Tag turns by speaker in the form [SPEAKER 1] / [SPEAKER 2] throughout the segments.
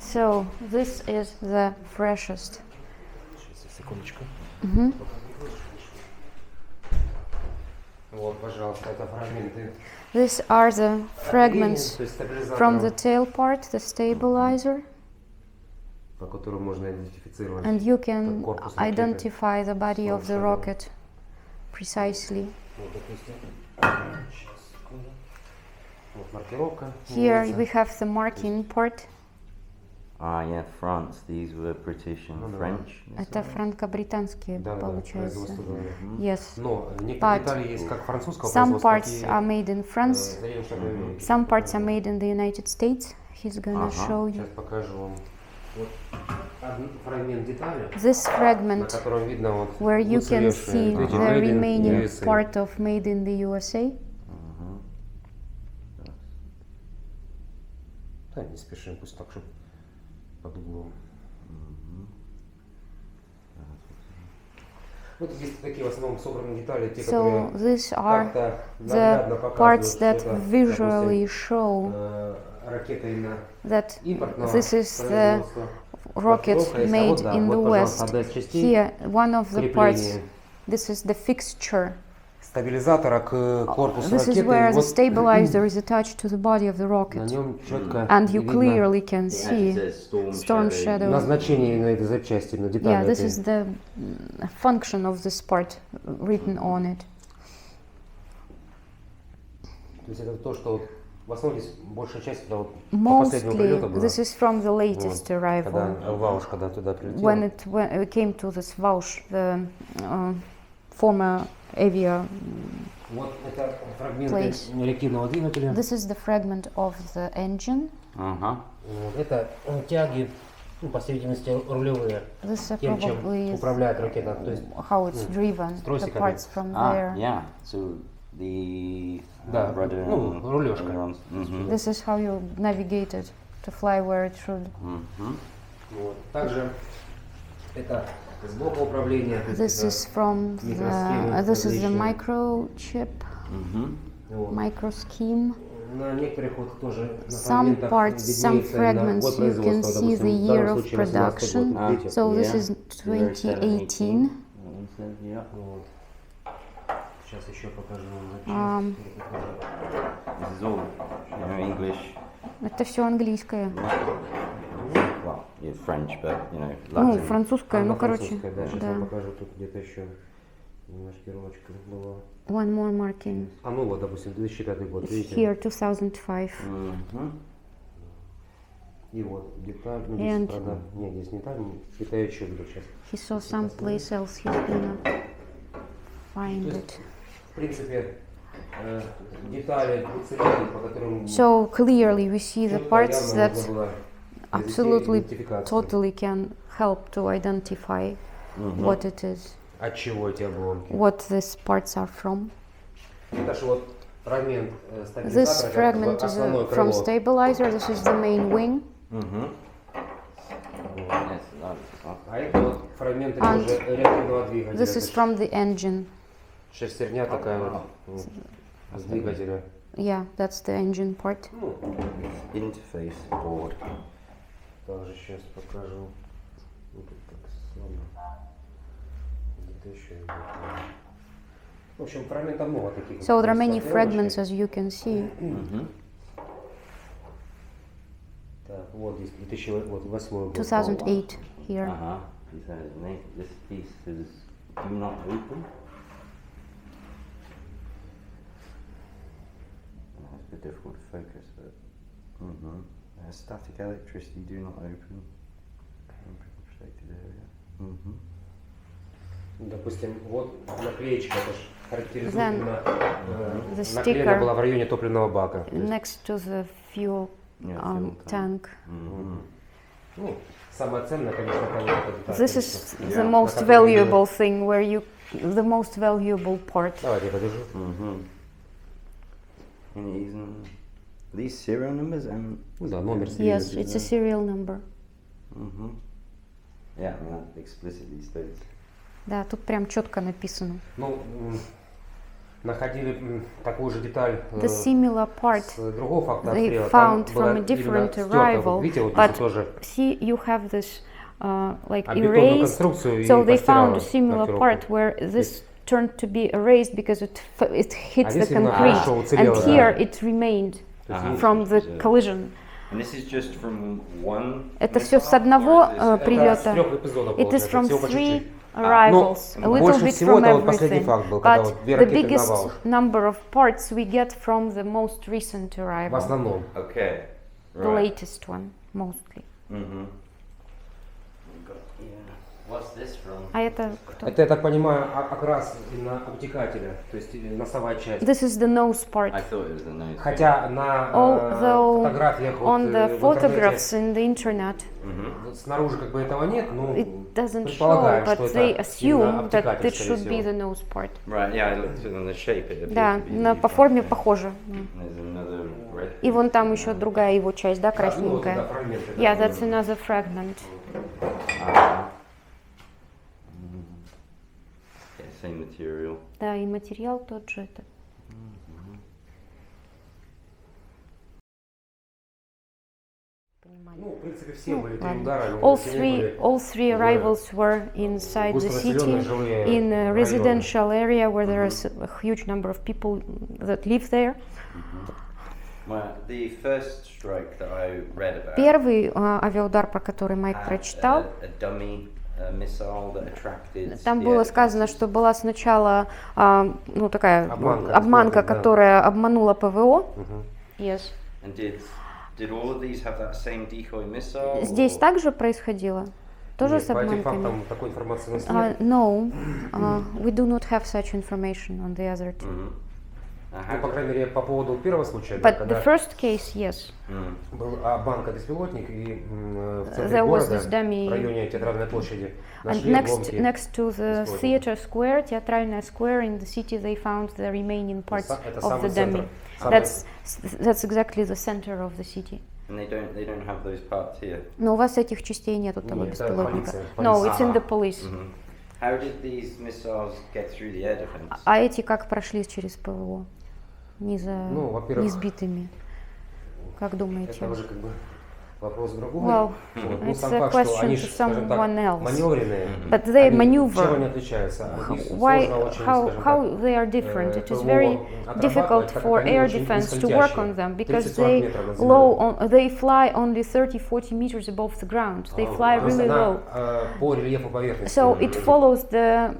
[SPEAKER 1] So this is the freshest.
[SPEAKER 2] Секундочку.
[SPEAKER 1] Mhm.
[SPEAKER 2] Вот, пожалуйста, это фрагменты.
[SPEAKER 1] These are the fragments
[SPEAKER 2] То есть стабилизатора,
[SPEAKER 1] from the tail part, the stabilizer,
[SPEAKER 2] по которому можно идентифицировать
[SPEAKER 1] and you can
[SPEAKER 2] корпус ракеты.
[SPEAKER 1] identify the body of the rocket precisely.
[SPEAKER 2] Вот, допустим, сейчас, секунду. Вот маркировка.
[SPEAKER 1] Here we have the marking part.
[SPEAKER 3] Yeah, France. These were British and French.
[SPEAKER 1] Это франко-британские,
[SPEAKER 2] Да,
[SPEAKER 1] получается.
[SPEAKER 2] производство, да.
[SPEAKER 1] Yes.
[SPEAKER 2] Но некоторые
[SPEAKER 1] But
[SPEAKER 2] детали есть как французского
[SPEAKER 1] some
[SPEAKER 2] производства,
[SPEAKER 1] parts
[SPEAKER 2] так и
[SPEAKER 1] are made in France,
[SPEAKER 2] Соединенных Штатов Америки.
[SPEAKER 1] some parts are made in the United States. He's gonna show you.
[SPEAKER 2] Сейчас покажу вам. Вот один фрагмент детали,
[SPEAKER 1] This
[SPEAKER 2] на
[SPEAKER 1] fragment
[SPEAKER 2] котором видно вот
[SPEAKER 1] where you can
[SPEAKER 2] уцелевшие
[SPEAKER 1] see
[SPEAKER 2] эти
[SPEAKER 1] the
[SPEAKER 2] made in
[SPEAKER 1] remaining
[SPEAKER 2] USA.
[SPEAKER 1] part of made in the USA.
[SPEAKER 2] Да, не спешим, пусть так, чтобы под углом. Вот здесь такие в основном собранные детали, те,
[SPEAKER 1] So
[SPEAKER 2] которые
[SPEAKER 1] these are
[SPEAKER 2] как-то
[SPEAKER 1] the
[SPEAKER 2] наглядно
[SPEAKER 1] parts
[SPEAKER 2] показывают,
[SPEAKER 1] that
[SPEAKER 2] что это,
[SPEAKER 1] visually
[SPEAKER 2] допустим,
[SPEAKER 1] show
[SPEAKER 2] ракета именно
[SPEAKER 1] that
[SPEAKER 2] импортного
[SPEAKER 1] this is the
[SPEAKER 2] производства.
[SPEAKER 1] rocket
[SPEAKER 2] Маркировка есть.
[SPEAKER 1] made
[SPEAKER 2] Вот, да,
[SPEAKER 1] in the
[SPEAKER 2] вот, пожалуйста,
[SPEAKER 1] West.
[SPEAKER 2] одна из частей
[SPEAKER 1] Here, one of the parts,
[SPEAKER 2] крепления
[SPEAKER 1] this is the fixture.
[SPEAKER 2] стабилизатора к корпусу
[SPEAKER 1] This is
[SPEAKER 2] ракеты.
[SPEAKER 1] where
[SPEAKER 2] И
[SPEAKER 1] the
[SPEAKER 2] вот
[SPEAKER 1] stabilizer is attached to the body of the
[SPEAKER 2] на
[SPEAKER 1] rocket.
[SPEAKER 2] нем четко
[SPEAKER 1] And you
[SPEAKER 2] видно
[SPEAKER 1] clearly can
[SPEAKER 3] It
[SPEAKER 1] see
[SPEAKER 3] actually says
[SPEAKER 1] storm shadow.
[SPEAKER 2] назначение именно этой запчасти, именно детали
[SPEAKER 1] Yeah, this
[SPEAKER 2] этой.
[SPEAKER 1] is the function of this part written on it.
[SPEAKER 2] То есть это то, что вот в основном здесь большая часть это вот по последнему
[SPEAKER 1] Mostly,
[SPEAKER 2] прилету была.
[SPEAKER 1] this is from the latest
[SPEAKER 2] Вот,
[SPEAKER 1] arrival.
[SPEAKER 2] когда Вауш, когда туда прилетела.
[SPEAKER 1] When it came to this Vaush, the former avia.
[SPEAKER 2] Вот это фрагменты
[SPEAKER 1] place.
[SPEAKER 2] реактивного двигателя.
[SPEAKER 1] This is the fragment of the engine.
[SPEAKER 2] Вот, это тяги, ну, по всей видимости, рулевые.
[SPEAKER 1] This is
[SPEAKER 2] Тем, чем
[SPEAKER 1] probably
[SPEAKER 2] управляет ракета. То есть,
[SPEAKER 1] how it's driven, the
[SPEAKER 2] тросиками.
[SPEAKER 1] parts from there.
[SPEAKER 3] Yeah. So the
[SPEAKER 2] да,
[SPEAKER 3] rudder.
[SPEAKER 2] ну, рулежка.
[SPEAKER 1] This is how you navigate it to fly where it should.
[SPEAKER 2] Вот. Также это с блока управления. то есть
[SPEAKER 1] This
[SPEAKER 2] это
[SPEAKER 1] is from the,
[SPEAKER 2] микросхемы
[SPEAKER 1] this is the
[SPEAKER 2] различные.
[SPEAKER 1] microchip,
[SPEAKER 2] Вот.
[SPEAKER 1] microscheme.
[SPEAKER 2] На некоторых вот тоже на
[SPEAKER 1] Some
[SPEAKER 2] фрагментах
[SPEAKER 1] parts, some
[SPEAKER 2] виднеется именно
[SPEAKER 1] fragments
[SPEAKER 2] год
[SPEAKER 1] you can
[SPEAKER 2] производства.
[SPEAKER 1] see the
[SPEAKER 2] Допустим, в
[SPEAKER 1] year
[SPEAKER 2] данном
[SPEAKER 1] of
[SPEAKER 2] случае 18 год.
[SPEAKER 1] production.
[SPEAKER 2] Видите?
[SPEAKER 1] So this
[SPEAKER 3] Yeah.
[SPEAKER 1] is 2018.
[SPEAKER 3] Yeah.
[SPEAKER 2] Вот. Сейчас еще покажу вам запчасть.
[SPEAKER 3] This is all, English.
[SPEAKER 1] Это все английское.
[SPEAKER 3] Well, yeah, French, but
[SPEAKER 1] Ну,
[SPEAKER 3] Latin.
[SPEAKER 1] французское, ну, короче.
[SPEAKER 2] Французская, да, сейчас
[SPEAKER 1] Да.
[SPEAKER 2] вам покажу, тут где-то еще маркировочка была.
[SPEAKER 1] One more marking.
[SPEAKER 2] А ну вот, допустим, 2005 год,
[SPEAKER 1] It's
[SPEAKER 2] видите?
[SPEAKER 1] here, 2005.
[SPEAKER 2] И вот деталь, ну
[SPEAKER 1] And-
[SPEAKER 2] здесь, правда, нет, здесь не там, это я еще буду сейчас.
[SPEAKER 1] He saw someplace else he's gonna find
[SPEAKER 2] То
[SPEAKER 1] it.
[SPEAKER 2] есть, в принципе, детали уцелели, по которым
[SPEAKER 1] So clearly we see the
[SPEAKER 2] четко,
[SPEAKER 1] parts
[SPEAKER 2] явно
[SPEAKER 1] that
[SPEAKER 2] можно было произвести
[SPEAKER 1] absolutely
[SPEAKER 2] идентификацию.
[SPEAKER 1] totally can help to identify what it is,
[SPEAKER 2] От чего эти обломки.
[SPEAKER 1] what these parts are from.
[SPEAKER 2] Это же вот фрагмент
[SPEAKER 1] This
[SPEAKER 2] стабилизатора,
[SPEAKER 1] fragment
[SPEAKER 2] как
[SPEAKER 1] is
[SPEAKER 2] основное
[SPEAKER 1] from
[SPEAKER 2] крыло.
[SPEAKER 1] stabilizer, this is the main wing.
[SPEAKER 3] Yes, that's
[SPEAKER 2] А это вот фрагменты
[SPEAKER 1] And
[SPEAKER 2] тоже реактивного двигателя.
[SPEAKER 1] This is
[SPEAKER 2] Это
[SPEAKER 1] from the engine.
[SPEAKER 2] шестерня такая вот с двигателя.
[SPEAKER 1] Yeah, that's the engine part.
[SPEAKER 2] Ну,
[SPEAKER 3] interface board.
[SPEAKER 2] также сейчас покажу. Ну, тут так слабо. Где-то еще. В общем, фрагментов много таких.
[SPEAKER 1] So there are many
[SPEAKER 2] С
[SPEAKER 1] fragments,
[SPEAKER 2] маркировочкой.
[SPEAKER 1] as you can see.
[SPEAKER 2] Так, вот здесь 2008 год.
[SPEAKER 1] 2008 here.
[SPEAKER 3] He says, "Mate, this piece is do not open." It's a bit difficult to focus, but static electricity do not open. Protected area.
[SPEAKER 2] Допустим, вот наклеечка, это же характеризует
[SPEAKER 1] Then
[SPEAKER 2] именно,
[SPEAKER 1] the
[SPEAKER 2] наклеена
[SPEAKER 1] sticker
[SPEAKER 2] была в районе топливного бака. То есть,
[SPEAKER 1] Next to the fuel
[SPEAKER 3] Yeah, fuel
[SPEAKER 1] tank.
[SPEAKER 2] ну, самое ценное, конечно, это вот эта деталь,
[SPEAKER 1] This
[SPEAKER 2] конечно.
[SPEAKER 1] is
[SPEAKER 3] Yeah.
[SPEAKER 1] the most
[SPEAKER 2] На которой
[SPEAKER 1] valuable thing, where you, the most valuable part.
[SPEAKER 2] Давайте я подержу.
[SPEAKER 3] And even these serial numbers and
[SPEAKER 2] Ну да, номер
[SPEAKER 1] Yes,
[SPEAKER 2] серийный.
[SPEAKER 1] it's a serial number.
[SPEAKER 3] yeah, that explicitly states.
[SPEAKER 1] Да, тут прям четко написано.
[SPEAKER 2] Ну, находили такую же деталь
[SPEAKER 1] The similar part
[SPEAKER 2] с другого факта
[SPEAKER 1] they
[SPEAKER 2] обстрела. Там
[SPEAKER 1] found
[SPEAKER 2] была
[SPEAKER 1] from a different
[SPEAKER 2] именно стёрта.
[SPEAKER 1] arrival,
[SPEAKER 2] Вот видите, вот
[SPEAKER 1] but
[SPEAKER 2] здесь тоже
[SPEAKER 1] see, you have this like
[SPEAKER 2] бетонную
[SPEAKER 1] erased,
[SPEAKER 2] конструкцию и
[SPEAKER 1] so they found
[SPEAKER 2] постирала
[SPEAKER 1] a similar
[SPEAKER 2] маркировку.
[SPEAKER 1] part where this turned to be erased because it hits the
[SPEAKER 2] здесь именно
[SPEAKER 1] concrete,
[SPEAKER 2] хорошо
[SPEAKER 1] and
[SPEAKER 2] уцелело,
[SPEAKER 1] here
[SPEAKER 2] да.
[SPEAKER 1] it remained
[SPEAKER 3] Ага.
[SPEAKER 1] from the collision.
[SPEAKER 3] And this is just from one
[SPEAKER 1] Это все с
[SPEAKER 3] missile,
[SPEAKER 1] одного
[SPEAKER 3] or is this-
[SPEAKER 2] Это с
[SPEAKER 1] прилета.
[SPEAKER 2] 3 эпизодов
[SPEAKER 1] It is
[SPEAKER 2] получается,
[SPEAKER 1] from
[SPEAKER 2] всего по чуть-чуть.
[SPEAKER 1] three arrivals,
[SPEAKER 3] Ну,
[SPEAKER 1] a little
[SPEAKER 2] больше
[SPEAKER 1] bit
[SPEAKER 2] всего
[SPEAKER 1] from
[SPEAKER 2] это вот последний
[SPEAKER 1] everything.
[SPEAKER 2] факт был, когда вот
[SPEAKER 1] But
[SPEAKER 2] две
[SPEAKER 1] the
[SPEAKER 2] ракеты на
[SPEAKER 1] biggest
[SPEAKER 2] Валуш.
[SPEAKER 1] number of parts we get from the most recent
[SPEAKER 2] В
[SPEAKER 1] arrival,
[SPEAKER 2] основном.
[SPEAKER 3] Okay.
[SPEAKER 1] the latest one, mostly.
[SPEAKER 3] Mm-hmm. What's this from?
[SPEAKER 1] А это кто?
[SPEAKER 2] Это, я так понимаю, окрас на обтекателя, то есть носовая часть.
[SPEAKER 1] This is the nose part.
[SPEAKER 3] I thought it was the nose.
[SPEAKER 2] Хотя на
[SPEAKER 1] Although
[SPEAKER 2] фотографиях вот,
[SPEAKER 1] on the
[SPEAKER 2] в
[SPEAKER 1] photographs
[SPEAKER 2] интернете
[SPEAKER 1] in the internet,
[SPEAKER 3] Mm-hmm.
[SPEAKER 2] снаружи как бы этого нет, но
[SPEAKER 1] it doesn't show,
[SPEAKER 2] предполагаем,
[SPEAKER 1] but
[SPEAKER 2] что
[SPEAKER 1] they
[SPEAKER 2] это
[SPEAKER 1] assume
[SPEAKER 2] именно
[SPEAKER 1] that
[SPEAKER 2] обтекатель,
[SPEAKER 1] it
[SPEAKER 2] скорее
[SPEAKER 1] should be
[SPEAKER 2] всего.
[SPEAKER 1] the nose part.
[SPEAKER 3] Right, yeah, I looked at the shape. It appears
[SPEAKER 1] Да,
[SPEAKER 3] to be
[SPEAKER 1] на,
[SPEAKER 3] the
[SPEAKER 1] по
[SPEAKER 3] front
[SPEAKER 1] форме
[SPEAKER 3] thing.
[SPEAKER 1] похоже.
[SPEAKER 3] There's another red.
[SPEAKER 1] И вон там еще другая его часть, да,
[SPEAKER 2] Ну, вот, да,
[SPEAKER 1] красненькая.
[SPEAKER 2] фрагменты, да.
[SPEAKER 1] Yeah, that's another fragment.
[SPEAKER 3] Yeah, same material.
[SPEAKER 1] Да, и материал тот же. Это.
[SPEAKER 2] Ну, в принципе, все
[SPEAKER 1] Ну,
[SPEAKER 2] были три
[SPEAKER 1] ладно.
[SPEAKER 2] удара. но
[SPEAKER 1] All
[SPEAKER 2] все не
[SPEAKER 1] three,
[SPEAKER 2] были
[SPEAKER 1] all three
[SPEAKER 2] в
[SPEAKER 1] arrivals were inside the
[SPEAKER 2] густонаселенные
[SPEAKER 1] city,
[SPEAKER 2] жилые
[SPEAKER 1] in a
[SPEAKER 2] районы.
[SPEAKER 1] residential area where there is a huge number of people that live there.
[SPEAKER 3] Well, the first strike that I read about
[SPEAKER 1] Первый авиаудар, про который Майк
[SPEAKER 3] had
[SPEAKER 1] прочитал,
[SPEAKER 3] a dummy missile that attracted
[SPEAKER 1] там
[SPEAKER 3] the
[SPEAKER 1] было
[SPEAKER 3] air
[SPEAKER 1] сказано,
[SPEAKER 3] defenses.
[SPEAKER 1] что была сначала ну, такая
[SPEAKER 2] Обманка,
[SPEAKER 1] обманка,
[SPEAKER 2] да.
[SPEAKER 1] которая обманула ПВО.
[SPEAKER 2] Мгм.
[SPEAKER 1] Yes.
[SPEAKER 3] And did all of these have that same decoy missile?
[SPEAKER 1] Здесь
[SPEAKER 3] or-
[SPEAKER 1] также происходило? Тоже
[SPEAKER 2] Нет,
[SPEAKER 1] с
[SPEAKER 2] по этим
[SPEAKER 1] обманками?
[SPEAKER 2] фактам такой информации у нас нет.
[SPEAKER 1] No, we do not have such information on the other two.
[SPEAKER 3] Mhm.
[SPEAKER 2] Ну, по крайней мере, по поводу первого случая, да,
[SPEAKER 1] But the
[SPEAKER 2] когда
[SPEAKER 1] first case, yes.
[SPEAKER 2] был обманка беспилотник, и в центре
[SPEAKER 1] There was
[SPEAKER 2] города,
[SPEAKER 1] this dummy-
[SPEAKER 2] в районе Театральной площади,
[SPEAKER 1] And
[SPEAKER 2] нашли обломки.
[SPEAKER 1] next to the
[SPEAKER 2] беспилотника.
[SPEAKER 1] theater square, Театральная square in the city, they found the remaining parts
[SPEAKER 2] Это
[SPEAKER 1] of
[SPEAKER 2] самый
[SPEAKER 1] the
[SPEAKER 2] центр.
[SPEAKER 1] dummy.
[SPEAKER 2] Самый-
[SPEAKER 1] That's exactly the center of the city.
[SPEAKER 3] And they don't have those parts here.
[SPEAKER 1] Но у вас этих частей нету того
[SPEAKER 2] Нет, это
[SPEAKER 1] беспилотника.
[SPEAKER 2] полиция,
[SPEAKER 1] No,
[SPEAKER 2] полиция.
[SPEAKER 1] it's in the police.
[SPEAKER 3] Mhm. How did these missiles get through the air defense?
[SPEAKER 1] А эти как прошли через ПВО? Не
[SPEAKER 2] Ну, во-первых,
[SPEAKER 1] сбитыми. Как думаете?
[SPEAKER 2] Это уже как бы вопрос другой.
[SPEAKER 1] Well,
[SPEAKER 2] Вот. Ну,
[SPEAKER 1] it's
[SPEAKER 2] сам
[SPEAKER 1] a
[SPEAKER 2] факт, что
[SPEAKER 1] question
[SPEAKER 2] они,
[SPEAKER 1] to
[SPEAKER 2] скажем так,
[SPEAKER 1] someone else.
[SPEAKER 2] маневренные,
[SPEAKER 1] But they
[SPEAKER 2] они
[SPEAKER 1] maneuver.
[SPEAKER 2] чем они отличаются? Они
[SPEAKER 1] Why,
[SPEAKER 2] сложно очень,
[SPEAKER 1] how
[SPEAKER 2] скажем
[SPEAKER 1] they are different? It is
[SPEAKER 2] ПВО
[SPEAKER 1] very
[SPEAKER 2] отрабатывать,
[SPEAKER 1] difficult
[SPEAKER 2] так как
[SPEAKER 1] for
[SPEAKER 2] они
[SPEAKER 1] air
[SPEAKER 2] очень
[SPEAKER 1] defense to
[SPEAKER 2] низколетящие.
[SPEAKER 1] work on them because
[SPEAKER 2] 30-40
[SPEAKER 1] they
[SPEAKER 2] метров над землей.
[SPEAKER 1] they fly only 30-40 meters above the ground. They fly
[SPEAKER 2] То есть
[SPEAKER 1] really
[SPEAKER 2] она,
[SPEAKER 1] low.
[SPEAKER 2] по рельефу поверхности.
[SPEAKER 1] So it follows the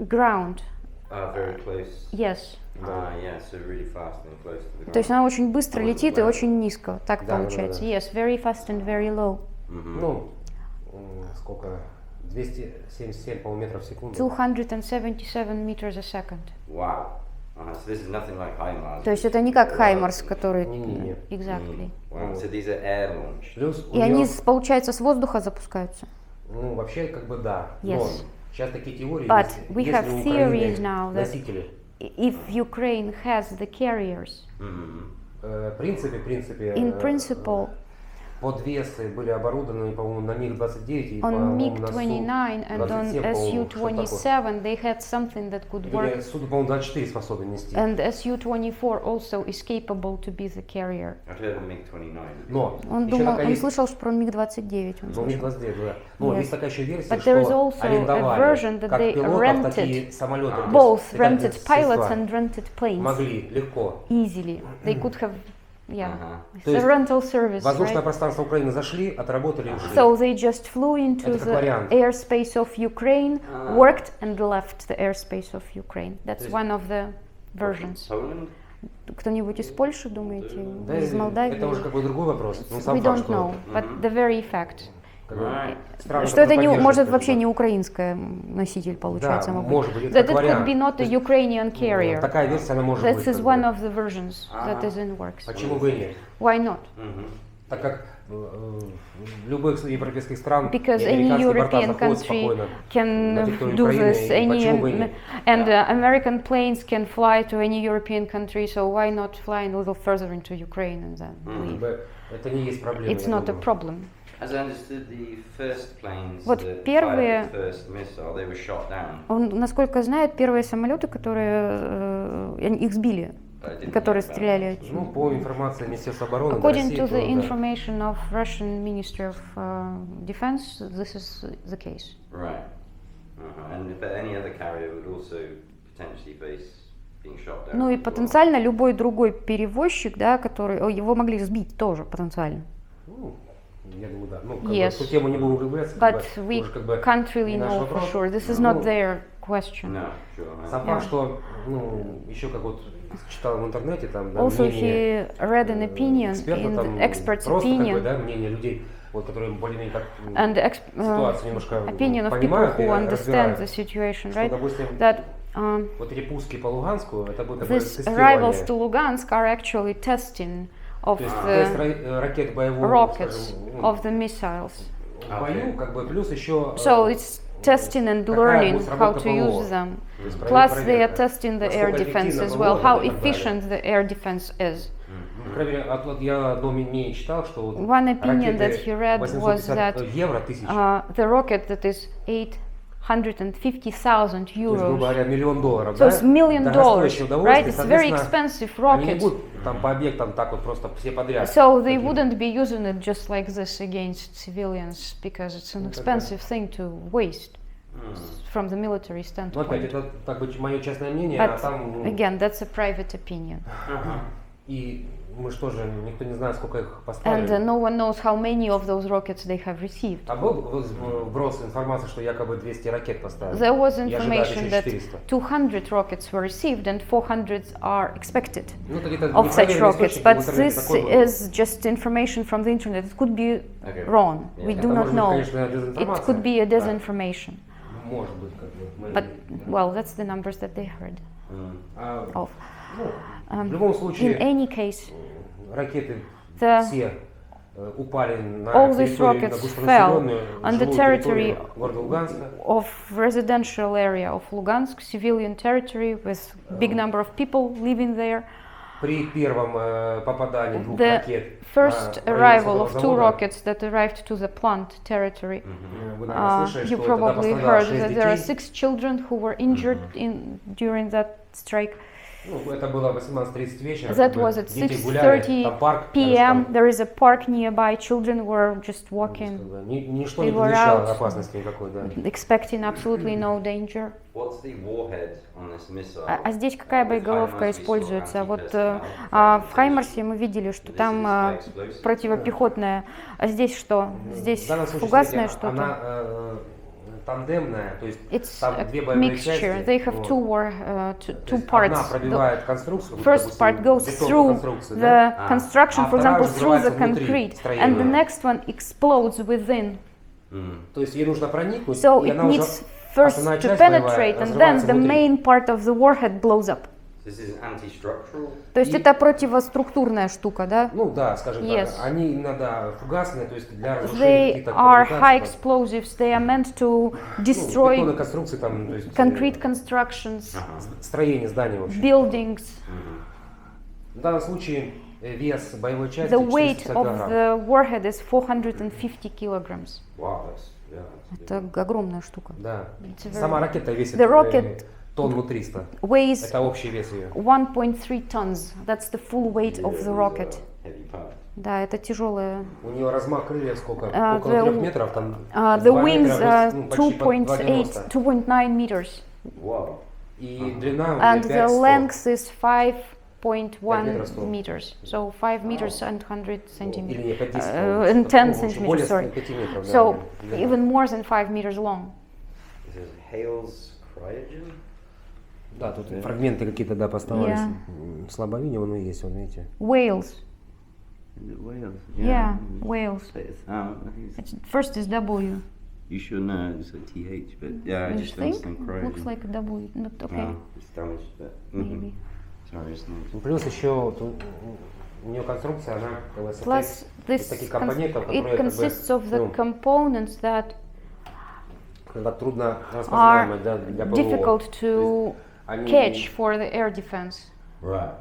[SPEAKER 1] ground.
[SPEAKER 3] Very close.
[SPEAKER 1] Yes.
[SPEAKER 3] Yeah, so really fast and close to the ground.
[SPEAKER 1] То есть она очень быстро
[SPEAKER 3] Может,
[SPEAKER 1] летит и
[SPEAKER 3] да.
[SPEAKER 1] очень низко. Так
[SPEAKER 2] Да, да,
[SPEAKER 1] получается.
[SPEAKER 2] да.
[SPEAKER 1] Yes, very fast and very low.
[SPEAKER 2] Ну, сколько? 277, по-моему, метров в секунду.
[SPEAKER 1] 277 meters a second.
[SPEAKER 3] Wow. So this is nothing like HIMARS.
[SPEAKER 1] То есть это не как Хаймарс, который...
[SPEAKER 2] Не-не-не.
[SPEAKER 1] Exactly.
[SPEAKER 3] Wow. So these are air launched.
[SPEAKER 2] Плюс у
[SPEAKER 1] И они,
[SPEAKER 2] неё,
[SPEAKER 1] получается, с воздуха запускаются.
[SPEAKER 2] ну, вообще, как бы да.
[SPEAKER 1] Yes.
[SPEAKER 2] Но сейчас такие теории
[SPEAKER 1] But
[SPEAKER 2] есть.
[SPEAKER 1] we
[SPEAKER 2] Если
[SPEAKER 1] have
[SPEAKER 2] у
[SPEAKER 1] theories
[SPEAKER 2] Украины
[SPEAKER 1] now that
[SPEAKER 2] носители.
[SPEAKER 1] if Ukraine has the carriers,
[SPEAKER 2] В принципе,
[SPEAKER 1] in principle,
[SPEAKER 2] подвесы были оборудованы, по-моему, на МиГ-29 и,
[SPEAKER 1] on
[SPEAKER 2] по-моему, на
[SPEAKER 1] MiG-29 and on
[SPEAKER 2] Су-27, по-моему, что-то такое.
[SPEAKER 1] Su-27, they had something that could
[SPEAKER 2] Или
[SPEAKER 1] work.
[SPEAKER 2] Су, по-моему, 24 способен нести.
[SPEAKER 1] And Su-24 also is capable to be the carrier.
[SPEAKER 3] I've heard of MiG-29.
[SPEAKER 2] Но
[SPEAKER 1] Он
[SPEAKER 2] еще
[SPEAKER 1] думал,
[SPEAKER 2] такая
[SPEAKER 1] он
[SPEAKER 2] есть,
[SPEAKER 1] слышал про МиГ-29. он
[SPEAKER 2] ну,
[SPEAKER 1] слышал.
[SPEAKER 2] МиГ-29, да. Но
[SPEAKER 1] Yes.
[SPEAKER 2] есть такая еще версия,
[SPEAKER 1] But there is
[SPEAKER 2] что
[SPEAKER 1] also a
[SPEAKER 2] арендовали
[SPEAKER 1] version that
[SPEAKER 2] как
[SPEAKER 1] they
[SPEAKER 2] пилотов,
[SPEAKER 1] rented
[SPEAKER 2] такие самолеты. то есть
[SPEAKER 1] Both
[SPEAKER 2] летательные
[SPEAKER 1] rented pilots
[SPEAKER 2] средства
[SPEAKER 1] and rented planes
[SPEAKER 2] могли легко.
[SPEAKER 1] easily. They could have, yeah,
[SPEAKER 2] То
[SPEAKER 1] it's a
[SPEAKER 2] есть
[SPEAKER 1] rental service,
[SPEAKER 2] воздушное
[SPEAKER 1] right?
[SPEAKER 2] пространство Украины зашли, отработали и ушли.
[SPEAKER 1] So they just flew into
[SPEAKER 2] Это как
[SPEAKER 1] the
[SPEAKER 2] вариант.
[SPEAKER 1] airspace of Ukraine, worked and left the airspace of Ukraine. That's
[SPEAKER 2] есть-
[SPEAKER 1] one of the versions.
[SPEAKER 3] Poland?
[SPEAKER 1] Кто-нибудь из Польши, думаете,
[SPEAKER 2] Да,
[SPEAKER 1] из Молдавии?
[SPEAKER 2] это уже как бы другой вопрос. Ну,
[SPEAKER 1] We
[SPEAKER 2] сам факт,
[SPEAKER 1] don't
[SPEAKER 2] что
[SPEAKER 1] know, but the very fact.
[SPEAKER 2] как бы,
[SPEAKER 3] Right.
[SPEAKER 2] страны
[SPEAKER 1] Что это не,
[SPEAKER 2] поддерживают,
[SPEAKER 1] может
[SPEAKER 2] скажем
[SPEAKER 1] вообще
[SPEAKER 2] так.
[SPEAKER 1] не украинская носитель получается.
[SPEAKER 2] Да,
[SPEAKER 1] может
[SPEAKER 2] может быть, это
[SPEAKER 1] That
[SPEAKER 2] как
[SPEAKER 1] it could
[SPEAKER 2] вариант.
[SPEAKER 1] be not
[SPEAKER 2] То
[SPEAKER 1] a
[SPEAKER 2] есть,
[SPEAKER 1] Ukrainian carrier.
[SPEAKER 2] Такая версия, она может
[SPEAKER 1] That
[SPEAKER 2] быть.
[SPEAKER 1] is
[SPEAKER 2] как
[SPEAKER 1] one
[SPEAKER 2] бы.
[SPEAKER 1] of the versions that is in works.
[SPEAKER 2] Почему бы и нет?
[SPEAKER 1] Why not?
[SPEAKER 2] Так как в любых европейских стран
[SPEAKER 1] Because any
[SPEAKER 2] американские борта
[SPEAKER 1] European
[SPEAKER 2] заходят
[SPEAKER 1] country
[SPEAKER 2] спокойно
[SPEAKER 1] can
[SPEAKER 2] на территорию
[SPEAKER 1] do
[SPEAKER 2] Украины,
[SPEAKER 1] this,
[SPEAKER 2] и почему бы и
[SPEAKER 1] any,
[SPEAKER 2] нет?
[SPEAKER 1] and American planes can fly to any European country, so why not fly a little further into Ukraine and then
[SPEAKER 2] Как
[SPEAKER 1] leave?
[SPEAKER 2] бы это не есть проблема.
[SPEAKER 1] It's
[SPEAKER 2] я
[SPEAKER 1] not a
[SPEAKER 2] думаю.
[SPEAKER 1] problem.
[SPEAKER 3] As I understood, the first planes
[SPEAKER 1] Вот
[SPEAKER 3] that
[SPEAKER 1] первые-
[SPEAKER 3] fired the first missile, they were shot down.
[SPEAKER 1] Он, насколько знает, первые самолеты, которые их сбили,
[SPEAKER 3] I didn't
[SPEAKER 1] которые
[SPEAKER 3] hear about
[SPEAKER 1] стреляли.
[SPEAKER 2] Ну, по информации Министерства обороны
[SPEAKER 1] According
[SPEAKER 2] России,
[SPEAKER 1] to
[SPEAKER 2] то,
[SPEAKER 1] the
[SPEAKER 2] да.
[SPEAKER 1] information of Russian Ministry of Defense, this is the case.
[SPEAKER 3] Right. But any other carrier would also potentially face being shot down.
[SPEAKER 1] Ну и
[SPEAKER 3] as well.
[SPEAKER 1] потенциально любой другой перевозчик, да, который его могли сбить тоже потенциально.
[SPEAKER 2] Ну, я думаю, да. Ну, как
[SPEAKER 1] Yes.
[SPEAKER 2] бы, в ту тему не будем углубляться.
[SPEAKER 1] But
[SPEAKER 2] как бы,
[SPEAKER 1] we
[SPEAKER 2] уже как бы
[SPEAKER 1] can't really
[SPEAKER 2] не наш
[SPEAKER 1] know for
[SPEAKER 2] вопрос.
[SPEAKER 1] sure. This is
[SPEAKER 2] Ну,
[SPEAKER 1] not their question.
[SPEAKER 3] No, sure.
[SPEAKER 2] Сам факт, что, ну, еще как вот читал в интернете, там, да,
[SPEAKER 1] Also,
[SPEAKER 2] мнение
[SPEAKER 1] he read an opinion
[SPEAKER 2] экспертов,
[SPEAKER 1] in
[SPEAKER 2] там,
[SPEAKER 1] the expert's
[SPEAKER 2] просто как бы,
[SPEAKER 1] opinion
[SPEAKER 2] да, мнение людей, вот, которые более-менее как
[SPEAKER 1] and
[SPEAKER 2] ситуацию немножко
[SPEAKER 1] opinion of people
[SPEAKER 2] понимают и
[SPEAKER 1] who understand
[SPEAKER 2] разбирают.
[SPEAKER 1] the situation,
[SPEAKER 2] Что,
[SPEAKER 1] right?
[SPEAKER 2] допустим,
[SPEAKER 1] That
[SPEAKER 2] вот эти пуски по Луганску, это будет такое
[SPEAKER 1] these
[SPEAKER 2] тестирование.
[SPEAKER 1] arrivals to Lugansk are actually testing of
[SPEAKER 2] То есть тест
[SPEAKER 1] the
[SPEAKER 2] ракет боевого,
[SPEAKER 1] rockets
[SPEAKER 2] скажем, ну,
[SPEAKER 1] of the missiles.
[SPEAKER 2] в бою, как бы, плюс еще
[SPEAKER 1] So it's testing and
[SPEAKER 2] какая
[SPEAKER 1] learning
[SPEAKER 2] будет
[SPEAKER 1] how
[SPEAKER 2] сработка
[SPEAKER 1] to use
[SPEAKER 2] ПВО.
[SPEAKER 1] them.
[SPEAKER 2] То есть
[SPEAKER 1] Plus they are
[SPEAKER 2] проверка,
[SPEAKER 1] testing the air
[SPEAKER 2] насколько
[SPEAKER 1] defense
[SPEAKER 2] эффективно
[SPEAKER 1] as
[SPEAKER 2] ПВО
[SPEAKER 1] well, how
[SPEAKER 2] и так далее.
[SPEAKER 1] efficient the air defense is.
[SPEAKER 2] Ну, по крайней мере, я одно мнение читал, что вот
[SPEAKER 1] One opinion
[SPEAKER 2] ракеты
[SPEAKER 1] that he read was
[SPEAKER 2] 850
[SPEAKER 1] that
[SPEAKER 2] евро, 1000,
[SPEAKER 1] the rocket that is 850,000
[SPEAKER 2] то есть, грубо
[SPEAKER 1] euros.
[SPEAKER 2] говоря, $1 000 000,
[SPEAKER 1] So
[SPEAKER 2] да?
[SPEAKER 1] it's $1 million,
[SPEAKER 2] Дорогостоящее удовольствие,
[SPEAKER 1] right? It's very
[SPEAKER 2] соответственно,
[SPEAKER 1] expensive
[SPEAKER 2] они не
[SPEAKER 1] rocket.
[SPEAKER 2] будут там по объектам так вот просто все подряд.
[SPEAKER 1] So they
[SPEAKER 2] такие.
[SPEAKER 1] wouldn't be using it just like this against civilians because it's an
[SPEAKER 2] Ну,
[SPEAKER 1] expensive thing to waste from the military
[SPEAKER 2] Ну, опять,
[SPEAKER 1] standpoint.
[SPEAKER 2] это так бы мое частное мнение, а
[SPEAKER 1] But
[SPEAKER 2] там, ну,
[SPEAKER 1] again, that's a private opinion.
[SPEAKER 2] и мы что же, никто не знает, сколько их
[SPEAKER 1] And
[SPEAKER 2] поставили.
[SPEAKER 1] no one knows how many of those rockets they have received.
[SPEAKER 2] А был вброс информации, что якобы 200 ракет поставили.
[SPEAKER 1] There was
[SPEAKER 2] И ожидают
[SPEAKER 1] information
[SPEAKER 2] еще
[SPEAKER 1] that
[SPEAKER 2] 400.
[SPEAKER 1] 200 rockets were received and 400 are expected
[SPEAKER 2] Ну, это где-то
[SPEAKER 1] of such
[SPEAKER 2] непроверенные
[SPEAKER 1] rockets.
[SPEAKER 2] источники,
[SPEAKER 1] But
[SPEAKER 2] в интернете
[SPEAKER 1] this
[SPEAKER 2] такое было.
[SPEAKER 1] is just information from the internet. It could be
[SPEAKER 3] Okay.
[SPEAKER 1] wrong. We
[SPEAKER 3] Yeah.
[SPEAKER 1] do
[SPEAKER 2] Это
[SPEAKER 1] not
[SPEAKER 2] может быть,
[SPEAKER 1] know.
[SPEAKER 2] конечно,
[SPEAKER 1] It
[SPEAKER 2] дезинформация.
[SPEAKER 1] could be a
[SPEAKER 2] Да.
[SPEAKER 1] disinformation.
[SPEAKER 2] Может быть, как бы. мы-
[SPEAKER 1] But, well, that's the numbers that they heard
[SPEAKER 2] А,
[SPEAKER 1] of.
[SPEAKER 2] ну, в любом
[SPEAKER 1] In
[SPEAKER 2] случае,
[SPEAKER 1] any case,
[SPEAKER 2] ракеты
[SPEAKER 1] the
[SPEAKER 2] все упали на
[SPEAKER 1] all these
[SPEAKER 2] территорию, на
[SPEAKER 1] rockets
[SPEAKER 2] густонаселенную
[SPEAKER 1] on the
[SPEAKER 2] жилую
[SPEAKER 1] territory
[SPEAKER 2] территорию города Луганска.
[SPEAKER 1] of residential area of Lugansk, civilian territory with big number of people living there.
[SPEAKER 2] При первом попадании двух
[SPEAKER 1] The
[SPEAKER 2] ракет
[SPEAKER 1] first
[SPEAKER 2] на район
[SPEAKER 1] arrival of two
[SPEAKER 2] завода,
[SPEAKER 1] rockets that arrived to the plant territory.
[SPEAKER 2] Вы, наверное, слышали,
[SPEAKER 1] You
[SPEAKER 2] что тогда
[SPEAKER 1] probably
[SPEAKER 2] пострадало
[SPEAKER 1] heard
[SPEAKER 2] 6
[SPEAKER 1] that there are
[SPEAKER 2] детей.
[SPEAKER 1] 6 children who were injured during that strike.
[SPEAKER 2] Ну, это было 18:30 вечера.
[SPEAKER 1] That
[SPEAKER 2] как бы
[SPEAKER 1] was at
[SPEAKER 2] дети гуляли,
[SPEAKER 1] 6:30
[SPEAKER 2] там парк,
[SPEAKER 1] p.m.
[SPEAKER 2] там,
[SPEAKER 1] There is a park nearby. Children were just
[SPEAKER 2] как
[SPEAKER 1] walking,
[SPEAKER 2] бы, ничто
[SPEAKER 1] They
[SPEAKER 2] не
[SPEAKER 1] were
[SPEAKER 2] предвещало
[SPEAKER 1] out.
[SPEAKER 2] опасности никакой, да.
[SPEAKER 1] expecting absolutely no danger.
[SPEAKER 3] What's the warhead on this missile?
[SPEAKER 1] А здесь какая
[SPEAKER 3] With
[SPEAKER 1] боеголовка
[SPEAKER 3] HIMARS we saw
[SPEAKER 1] используется? Вот
[SPEAKER 3] anti-personnel
[SPEAKER 1] в
[SPEAKER 3] fragmentation.
[SPEAKER 1] Хаймарсе мы видели, что
[SPEAKER 3] This
[SPEAKER 1] там
[SPEAKER 3] is high explosive.
[SPEAKER 1] противопехотная. А здесь что? Здесь
[SPEAKER 2] В данном случае,
[SPEAKER 1] фугасное
[SPEAKER 2] смотрите,
[SPEAKER 1] что-то.
[SPEAKER 2] она тандемная, то есть
[SPEAKER 1] It's
[SPEAKER 2] там
[SPEAKER 1] a
[SPEAKER 2] две боевые
[SPEAKER 1] mixture.
[SPEAKER 2] части.
[SPEAKER 1] They have
[SPEAKER 2] вот.
[SPEAKER 1] two
[SPEAKER 2] То есть
[SPEAKER 1] parts.
[SPEAKER 2] одна
[SPEAKER 1] The
[SPEAKER 2] пробивает конструкцию, вот,
[SPEAKER 1] first
[SPEAKER 2] допустим,
[SPEAKER 1] part goes
[SPEAKER 2] бетонную
[SPEAKER 1] through
[SPEAKER 2] конструкцию, да?
[SPEAKER 1] the construction,
[SPEAKER 2] А
[SPEAKER 1] for
[SPEAKER 2] вторая
[SPEAKER 1] example,
[SPEAKER 2] уже
[SPEAKER 1] through the
[SPEAKER 2] взрывается внутри
[SPEAKER 1] concrete,
[SPEAKER 2] строения.
[SPEAKER 1] and the next one explodes within.
[SPEAKER 2] То есть ей нужно проникнуть,
[SPEAKER 1] So
[SPEAKER 2] и
[SPEAKER 1] it
[SPEAKER 2] она уже
[SPEAKER 1] needs first
[SPEAKER 2] основная
[SPEAKER 1] to
[SPEAKER 2] часть боевая
[SPEAKER 1] penetrate, and then
[SPEAKER 2] разрывается
[SPEAKER 1] the
[SPEAKER 2] внутри.
[SPEAKER 1] main part of the warhead blows up.
[SPEAKER 3] This is anti-structural.
[SPEAKER 1] То есть
[SPEAKER 2] И-
[SPEAKER 1] это противоструктурная штука, да?
[SPEAKER 2] Ну да, скажем
[SPEAKER 1] Yes.
[SPEAKER 2] так, они иногда фугасные, то есть для разрушения
[SPEAKER 1] They
[SPEAKER 2] каких-то
[SPEAKER 1] are high
[SPEAKER 2] коммуникаций,
[SPEAKER 1] explosives. They are meant to
[SPEAKER 2] ну,
[SPEAKER 1] destroy
[SPEAKER 2] бетонные конструкции, там, то есть,
[SPEAKER 1] concrete constructions,
[SPEAKER 2] строение зданий, в общем.
[SPEAKER 1] buildings.
[SPEAKER 2] В данном случае вес боевой части
[SPEAKER 1] The weight
[SPEAKER 2] 450
[SPEAKER 1] of
[SPEAKER 2] килограмм.
[SPEAKER 1] the warhead is 450 kilograms.
[SPEAKER 3] Wow, that's
[SPEAKER 1] Это огромная штука.
[SPEAKER 2] Да.
[SPEAKER 1] It's a very-
[SPEAKER 2] Сама ракета весит
[SPEAKER 1] The rocket
[SPEAKER 2] тонну 300.
[SPEAKER 1] Weighs
[SPEAKER 2] Это общий вес ее.
[SPEAKER 1] 1.3 tons. That's the full weight of the rocket.
[SPEAKER 3] heavy part.
[SPEAKER 1] Да, это тяжелая.
[SPEAKER 2] У нее размах крыльев сколько?
[SPEAKER 1] The-
[SPEAKER 2] Около 3 метров. Там
[SPEAKER 1] The
[SPEAKER 2] 2
[SPEAKER 1] wings
[SPEAKER 2] метра,
[SPEAKER 1] are
[SPEAKER 2] ну, почти по 2,90.
[SPEAKER 1] 2.9 meters.
[SPEAKER 3] Wow.
[SPEAKER 2] И длина у
[SPEAKER 1] And
[SPEAKER 2] нее
[SPEAKER 1] the
[SPEAKER 2] 5,100.
[SPEAKER 1] length is 5.1
[SPEAKER 2] метров 100.
[SPEAKER 1] meters. So 5 meters and 100
[SPEAKER 2] Или
[SPEAKER 1] centimeters.
[SPEAKER 2] не, 5 10,
[SPEAKER 1] And 10 centimeters,
[SPEAKER 2] более
[SPEAKER 1] sorry.
[SPEAKER 2] 5 метров.
[SPEAKER 1] So
[SPEAKER 2] да,
[SPEAKER 1] even more than 5 meters long.
[SPEAKER 3] This is Hale's cryogen.
[SPEAKER 2] Да, тут фрагменты какие-то, да, поставались.
[SPEAKER 1] Yeah.
[SPEAKER 2] Слабо видно, вон и есть, вон видите.
[SPEAKER 1] Whales.
[SPEAKER 4] Is it Wales?
[SPEAKER 1] Yeah, whales.
[SPEAKER 4] But it's, I think it's,
[SPEAKER 1] First is W.
[SPEAKER 4] you should know it's a TH, but yeah, I
[SPEAKER 1] You
[SPEAKER 4] just
[SPEAKER 1] think?
[SPEAKER 4] don't cryogen.
[SPEAKER 1] Looks like a W, but okay,
[SPEAKER 3] No, it's damaged, but
[SPEAKER 1] maybe.
[SPEAKER 4] Sorry, it's not.
[SPEAKER 2] Ну, плюс еще у нее конструкция, она как бы состоит
[SPEAKER 1] Plus,
[SPEAKER 2] из
[SPEAKER 1] this
[SPEAKER 2] таких компонентов,
[SPEAKER 1] it
[SPEAKER 2] которые как бы,
[SPEAKER 1] consists of the
[SPEAKER 2] ну,
[SPEAKER 1] components that
[SPEAKER 2] когда трудно распознаваемые, да, для ПВО.
[SPEAKER 1] difficult to
[SPEAKER 2] Они
[SPEAKER 1] catch for the air defense.
[SPEAKER 3] right.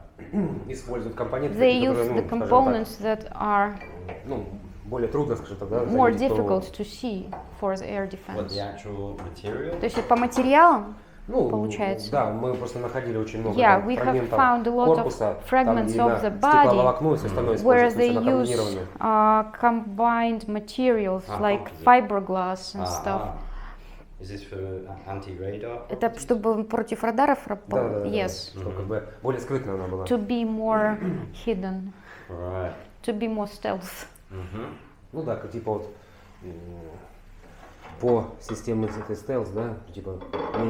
[SPEAKER 2] используют компоненты,
[SPEAKER 1] They
[SPEAKER 2] такие,
[SPEAKER 1] use
[SPEAKER 2] которые,
[SPEAKER 1] the
[SPEAKER 2] ну, скажем
[SPEAKER 1] components that are
[SPEAKER 2] так, ну, более трудно, скажем так, да,
[SPEAKER 1] more
[SPEAKER 2] заметить, то,
[SPEAKER 1] difficult to see for the air
[SPEAKER 3] What,
[SPEAKER 1] defense.
[SPEAKER 3] the actual material?
[SPEAKER 1] То есть по материалам,
[SPEAKER 2] ну,
[SPEAKER 1] получается.
[SPEAKER 2] Да, мы просто находили очень много
[SPEAKER 1] Yeah,
[SPEAKER 2] там
[SPEAKER 1] we have
[SPEAKER 2] фрагментов
[SPEAKER 1] found a lot of
[SPEAKER 2] корпуса,
[SPEAKER 1] fragments
[SPEAKER 2] там
[SPEAKER 1] of the
[SPEAKER 2] именно
[SPEAKER 1] body
[SPEAKER 2] стекловолокно и все остальное
[SPEAKER 1] where
[SPEAKER 2] используется
[SPEAKER 1] they
[SPEAKER 2] на
[SPEAKER 1] use
[SPEAKER 2] комбинирование.
[SPEAKER 1] combined materials like
[SPEAKER 3] composite.
[SPEAKER 1] fiberglass and stuff.
[SPEAKER 3] Is this for anti-radar?
[SPEAKER 1] Это чтобы против радаров работало?
[SPEAKER 2] Да,
[SPEAKER 1] Yes.
[SPEAKER 2] чтобы как бы более скрытно она была.
[SPEAKER 1] To be more hidden,
[SPEAKER 3] Right.
[SPEAKER 1] to be more stealth.
[SPEAKER 2] Ну да, как типа вот по системе этой стелс, да, типа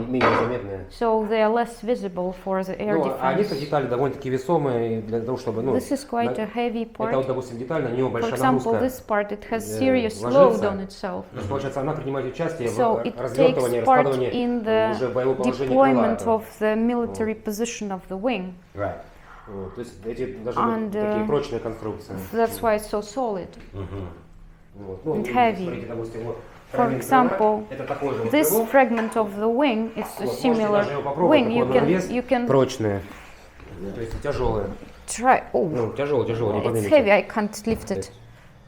[SPEAKER 2] менее заметные.
[SPEAKER 1] So they are less visible for the air
[SPEAKER 2] Ну, а некоторые
[SPEAKER 1] defense.
[SPEAKER 2] детали довольно-таки весомые для того, чтобы, ну,
[SPEAKER 1] This is quite a heavy
[SPEAKER 2] это вот,
[SPEAKER 1] part.
[SPEAKER 2] допустим, деталь, на нее
[SPEAKER 1] For
[SPEAKER 2] большая
[SPEAKER 1] example,
[SPEAKER 2] нагрузка.
[SPEAKER 1] this part, it has serious
[SPEAKER 2] ложится.
[SPEAKER 1] load on itself.
[SPEAKER 2] То есть, получается, она принимает участие
[SPEAKER 1] So
[SPEAKER 2] в
[SPEAKER 1] it
[SPEAKER 2] развертывании,
[SPEAKER 1] takes part
[SPEAKER 2] раскладывании
[SPEAKER 1] in
[SPEAKER 2] уже
[SPEAKER 1] the
[SPEAKER 2] боевого положения крыла.
[SPEAKER 1] deployment
[SPEAKER 2] этого.
[SPEAKER 1] of the military position of the wing.
[SPEAKER 3] Right.
[SPEAKER 2] Вот, то есть эти даже
[SPEAKER 1] And,
[SPEAKER 2] такие прочные конструкции.
[SPEAKER 1] That's why it's so solid.
[SPEAKER 2] Вот. Ну,
[SPEAKER 1] and heavy.
[SPEAKER 2] смотрите, допустим, вот
[SPEAKER 1] For
[SPEAKER 2] фрагмент крыла,
[SPEAKER 1] example,
[SPEAKER 2] это такой же вот
[SPEAKER 1] this
[SPEAKER 2] крыло.
[SPEAKER 1] fragment of the wing is a
[SPEAKER 2] Вот, можете
[SPEAKER 1] similar
[SPEAKER 2] даже его попробовать,
[SPEAKER 1] wing.
[SPEAKER 2] такой на вес,
[SPEAKER 1] You can
[SPEAKER 2] прочные, то есть тяжелые.
[SPEAKER 1] try. Oh,
[SPEAKER 2] Ну, тяжелый, не
[SPEAKER 1] it's
[SPEAKER 2] поднимете.
[SPEAKER 1] heavy. I can't lift it.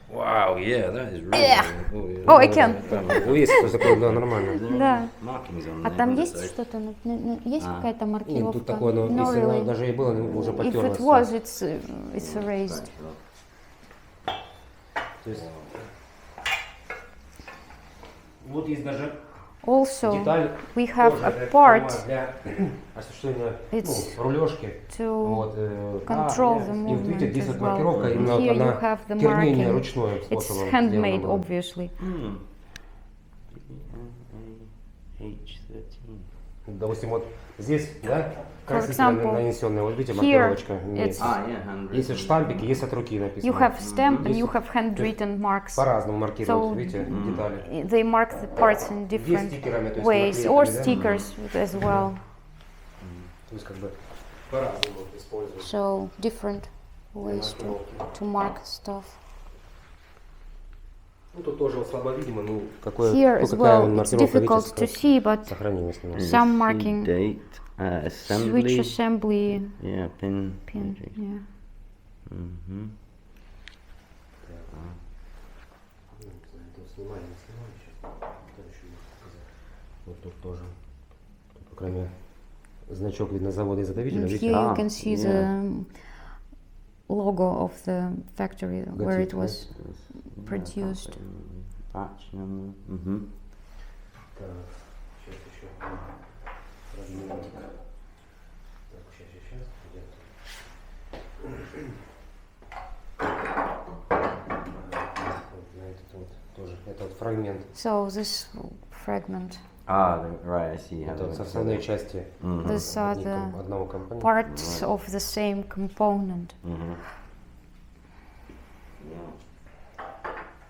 [SPEAKER 3] Wow, yeah, that is really.
[SPEAKER 1] Yeah.
[SPEAKER 3] yeah.
[SPEAKER 1] Oh, I can.
[SPEAKER 2] Ну, весит, то есть такое, да, нормально.
[SPEAKER 3] Is there
[SPEAKER 1] Да.
[SPEAKER 3] any markings on
[SPEAKER 1] А
[SPEAKER 3] there?
[SPEAKER 1] там
[SPEAKER 3] on the
[SPEAKER 1] есть
[SPEAKER 3] side?
[SPEAKER 1] что-то? Есть какая-то
[SPEAKER 2] Нет,
[SPEAKER 1] маркировка?
[SPEAKER 2] тут такое, но
[SPEAKER 1] No,
[SPEAKER 2] если
[SPEAKER 1] really.
[SPEAKER 2] оно даже и было, оно уже
[SPEAKER 1] If
[SPEAKER 2] потерлось.
[SPEAKER 1] it was, it's erased.
[SPEAKER 2] То есть, вот есть даже
[SPEAKER 1] Also,
[SPEAKER 2] деталь,
[SPEAKER 1] we have
[SPEAKER 2] тоже,
[SPEAKER 1] a
[SPEAKER 2] это
[SPEAKER 1] part
[SPEAKER 2] для осуществления
[SPEAKER 1] It's
[SPEAKER 2] рулежки.
[SPEAKER 1] to
[SPEAKER 2] Вот,
[SPEAKER 1] control the
[SPEAKER 2] и вот видите,
[SPEAKER 1] movement
[SPEAKER 2] здесь
[SPEAKER 1] as
[SPEAKER 2] вот
[SPEAKER 1] well.
[SPEAKER 2] маркировка, именно
[SPEAKER 1] Here
[SPEAKER 2] вот
[SPEAKER 1] you
[SPEAKER 2] она
[SPEAKER 1] have the
[SPEAKER 2] тернение
[SPEAKER 1] marking.
[SPEAKER 2] ручное
[SPEAKER 1] It's
[SPEAKER 2] способом
[SPEAKER 1] handmade,
[SPEAKER 2] сделано было.
[SPEAKER 1] obviously.
[SPEAKER 4] H13.
[SPEAKER 2] Допустим, вот здесь, да,
[SPEAKER 1] For
[SPEAKER 2] краситель
[SPEAKER 1] example,
[SPEAKER 2] нанесенная, вот видите,
[SPEAKER 1] here
[SPEAKER 2] маркировочка имеется.
[SPEAKER 1] it's-
[SPEAKER 4] Yeah, handwritten.
[SPEAKER 2] Есть вот штампики, есть от руки написано.
[SPEAKER 1] You have stamp and
[SPEAKER 2] Есть
[SPEAKER 1] you have handwritten marks.
[SPEAKER 2] по-разному маркируют,
[SPEAKER 1] So,
[SPEAKER 2] видите, детали.
[SPEAKER 1] They mark the parts in
[SPEAKER 2] Есть
[SPEAKER 1] different
[SPEAKER 2] стикерами, то есть
[SPEAKER 1] ways, or
[SPEAKER 2] наклейками, да?
[SPEAKER 1] stickers as well.
[SPEAKER 2] То есть как бы по-разному используют.
[SPEAKER 1] So different ways to mark stuff.
[SPEAKER 2] Ну тут тоже вот слабо видимо, ну какое,
[SPEAKER 1] Here
[SPEAKER 2] ну,
[SPEAKER 1] as
[SPEAKER 2] какая
[SPEAKER 1] well,
[SPEAKER 2] он
[SPEAKER 1] it's
[SPEAKER 2] маркировка,
[SPEAKER 1] difficult
[SPEAKER 2] видите,
[SPEAKER 1] to see, but
[SPEAKER 2] сохранилась немного.
[SPEAKER 1] some
[SPEAKER 4] See
[SPEAKER 1] marking,
[SPEAKER 4] date, assembly.
[SPEAKER 1] switch assembly
[SPEAKER 4] Yeah, pin.
[SPEAKER 1] pin. Yeah.
[SPEAKER 4] Mm-hmm.
[SPEAKER 2] Снимали, не снимали сейчас. Что еще можно показать? Вот тут тоже. Тут, по крайней мере, значок видно завода изготовителя,
[SPEAKER 1] And
[SPEAKER 2] видите?
[SPEAKER 1] here you
[SPEAKER 4] Ah,
[SPEAKER 1] can see the logo of the factory where it was produced.
[SPEAKER 4] Batch number. Mm-hmm.
[SPEAKER 2] Так, сейчас еще фрагментик. Так, сейчас, вот на этот вот тоже, это вот фрагмент.
[SPEAKER 1] So this fragment,
[SPEAKER 4] Right, I see.
[SPEAKER 2] Это вот составные части
[SPEAKER 1] these are the
[SPEAKER 2] одного компонента.
[SPEAKER 1] parts of the same component.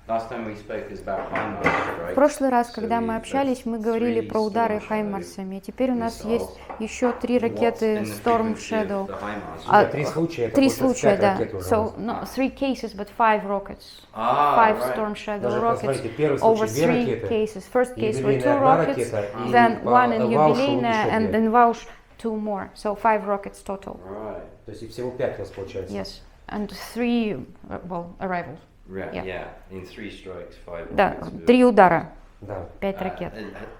[SPEAKER 3] Last time we spoke is about HIMARS, right?
[SPEAKER 1] В прошлый раз, когда
[SPEAKER 3] So
[SPEAKER 1] мы
[SPEAKER 3] we've
[SPEAKER 1] общались, мы
[SPEAKER 3] got
[SPEAKER 1] говорили
[SPEAKER 3] three
[SPEAKER 1] про удары
[SPEAKER 3] Storm Shadow
[SPEAKER 1] хаймарсами. Теперь у нас
[SPEAKER 3] missiles.
[SPEAKER 1] есть еще 3
[SPEAKER 3] What's
[SPEAKER 1] ракеты
[SPEAKER 3] been the
[SPEAKER 1] Storm
[SPEAKER 3] frequency of
[SPEAKER 1] Shadow.
[SPEAKER 3] the HIMARS?
[SPEAKER 1] А,
[SPEAKER 2] Три случая, это
[SPEAKER 1] 3
[SPEAKER 2] получается
[SPEAKER 1] случая,
[SPEAKER 2] 5
[SPEAKER 1] да.
[SPEAKER 2] ракет уже у
[SPEAKER 1] So,
[SPEAKER 2] нас.
[SPEAKER 1] no, 3 cases, but 5 rockets.
[SPEAKER 3] Ah,
[SPEAKER 1] 5
[SPEAKER 3] right.
[SPEAKER 1] Storm Shadow
[SPEAKER 2] Даже
[SPEAKER 1] rockets
[SPEAKER 2] посмотрите, первый
[SPEAKER 1] over
[SPEAKER 2] случай 2
[SPEAKER 1] 3
[SPEAKER 2] ракеты,
[SPEAKER 1] cases. First case were 2
[SPEAKER 2] юбилейная одна
[SPEAKER 1] rockets,
[SPEAKER 2] ракета, и
[SPEAKER 1] then
[SPEAKER 2] по
[SPEAKER 1] 1 in
[SPEAKER 2] Ваушу
[SPEAKER 1] юбилейная,
[SPEAKER 2] еще
[SPEAKER 1] and
[SPEAKER 2] 2.
[SPEAKER 1] in Vaush 2 more. So 5 rockets total.
[SPEAKER 3] Right.
[SPEAKER 2] То есть и всего 5 у нас получается.
[SPEAKER 1] Yes. And 3, well, arrivals.
[SPEAKER 3] Right,
[SPEAKER 1] Yeah.
[SPEAKER 3] yeah. In 3 strikes, 5
[SPEAKER 1] Да,
[SPEAKER 3] rockets.
[SPEAKER 1] 3 удара,
[SPEAKER 2] Да.
[SPEAKER 1] 5 ракет.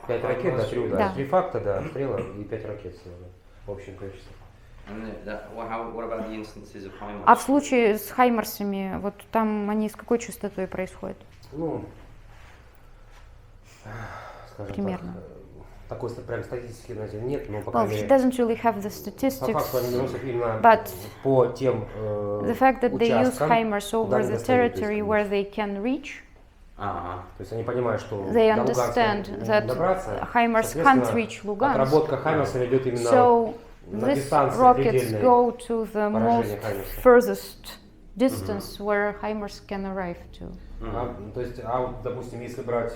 [SPEAKER 2] 5 ракет, да, 3 удара.
[SPEAKER 1] Да.
[SPEAKER 2] 3 факта, да, стрела и 5 ракет всего, да, в общем количестве.
[SPEAKER 3] What about the instances of HIMARS?
[SPEAKER 1] А в случае с хаймарсами, вот там они с какой частотой происходят?
[SPEAKER 2] Ну, скажем
[SPEAKER 1] Примерно.
[SPEAKER 2] так, такой прям статистики, знаете, нет, но по
[SPEAKER 1] Well,
[SPEAKER 2] крайней
[SPEAKER 1] he
[SPEAKER 2] мере,
[SPEAKER 1] doesn't really have the
[SPEAKER 2] по
[SPEAKER 1] statistics,
[SPEAKER 2] факту они наносят именно
[SPEAKER 1] but
[SPEAKER 2] по тем
[SPEAKER 1] the fact that they use
[SPEAKER 2] участкам,
[SPEAKER 1] HIMARS over
[SPEAKER 2] куда они
[SPEAKER 1] the
[SPEAKER 2] достают, то
[SPEAKER 1] territory
[SPEAKER 2] есть,
[SPEAKER 1] where they can reach,
[SPEAKER 3] Uh-huh.
[SPEAKER 2] то есть они понимают, что
[SPEAKER 1] they
[SPEAKER 2] до Луганска
[SPEAKER 1] understand that
[SPEAKER 2] добраться,
[SPEAKER 1] HIMARS can't
[SPEAKER 2] соответственно,
[SPEAKER 1] reach Lugansk.
[SPEAKER 2] отработка Хаймерса идет именно
[SPEAKER 1] So
[SPEAKER 2] на
[SPEAKER 1] these
[SPEAKER 2] дистанции
[SPEAKER 1] rockets
[SPEAKER 2] предельной
[SPEAKER 1] go to the most
[SPEAKER 2] поражения Хаймерса.
[SPEAKER 1] furthest distance where HIMARS can arrive to.
[SPEAKER 2] То есть, вот, допустим, если брать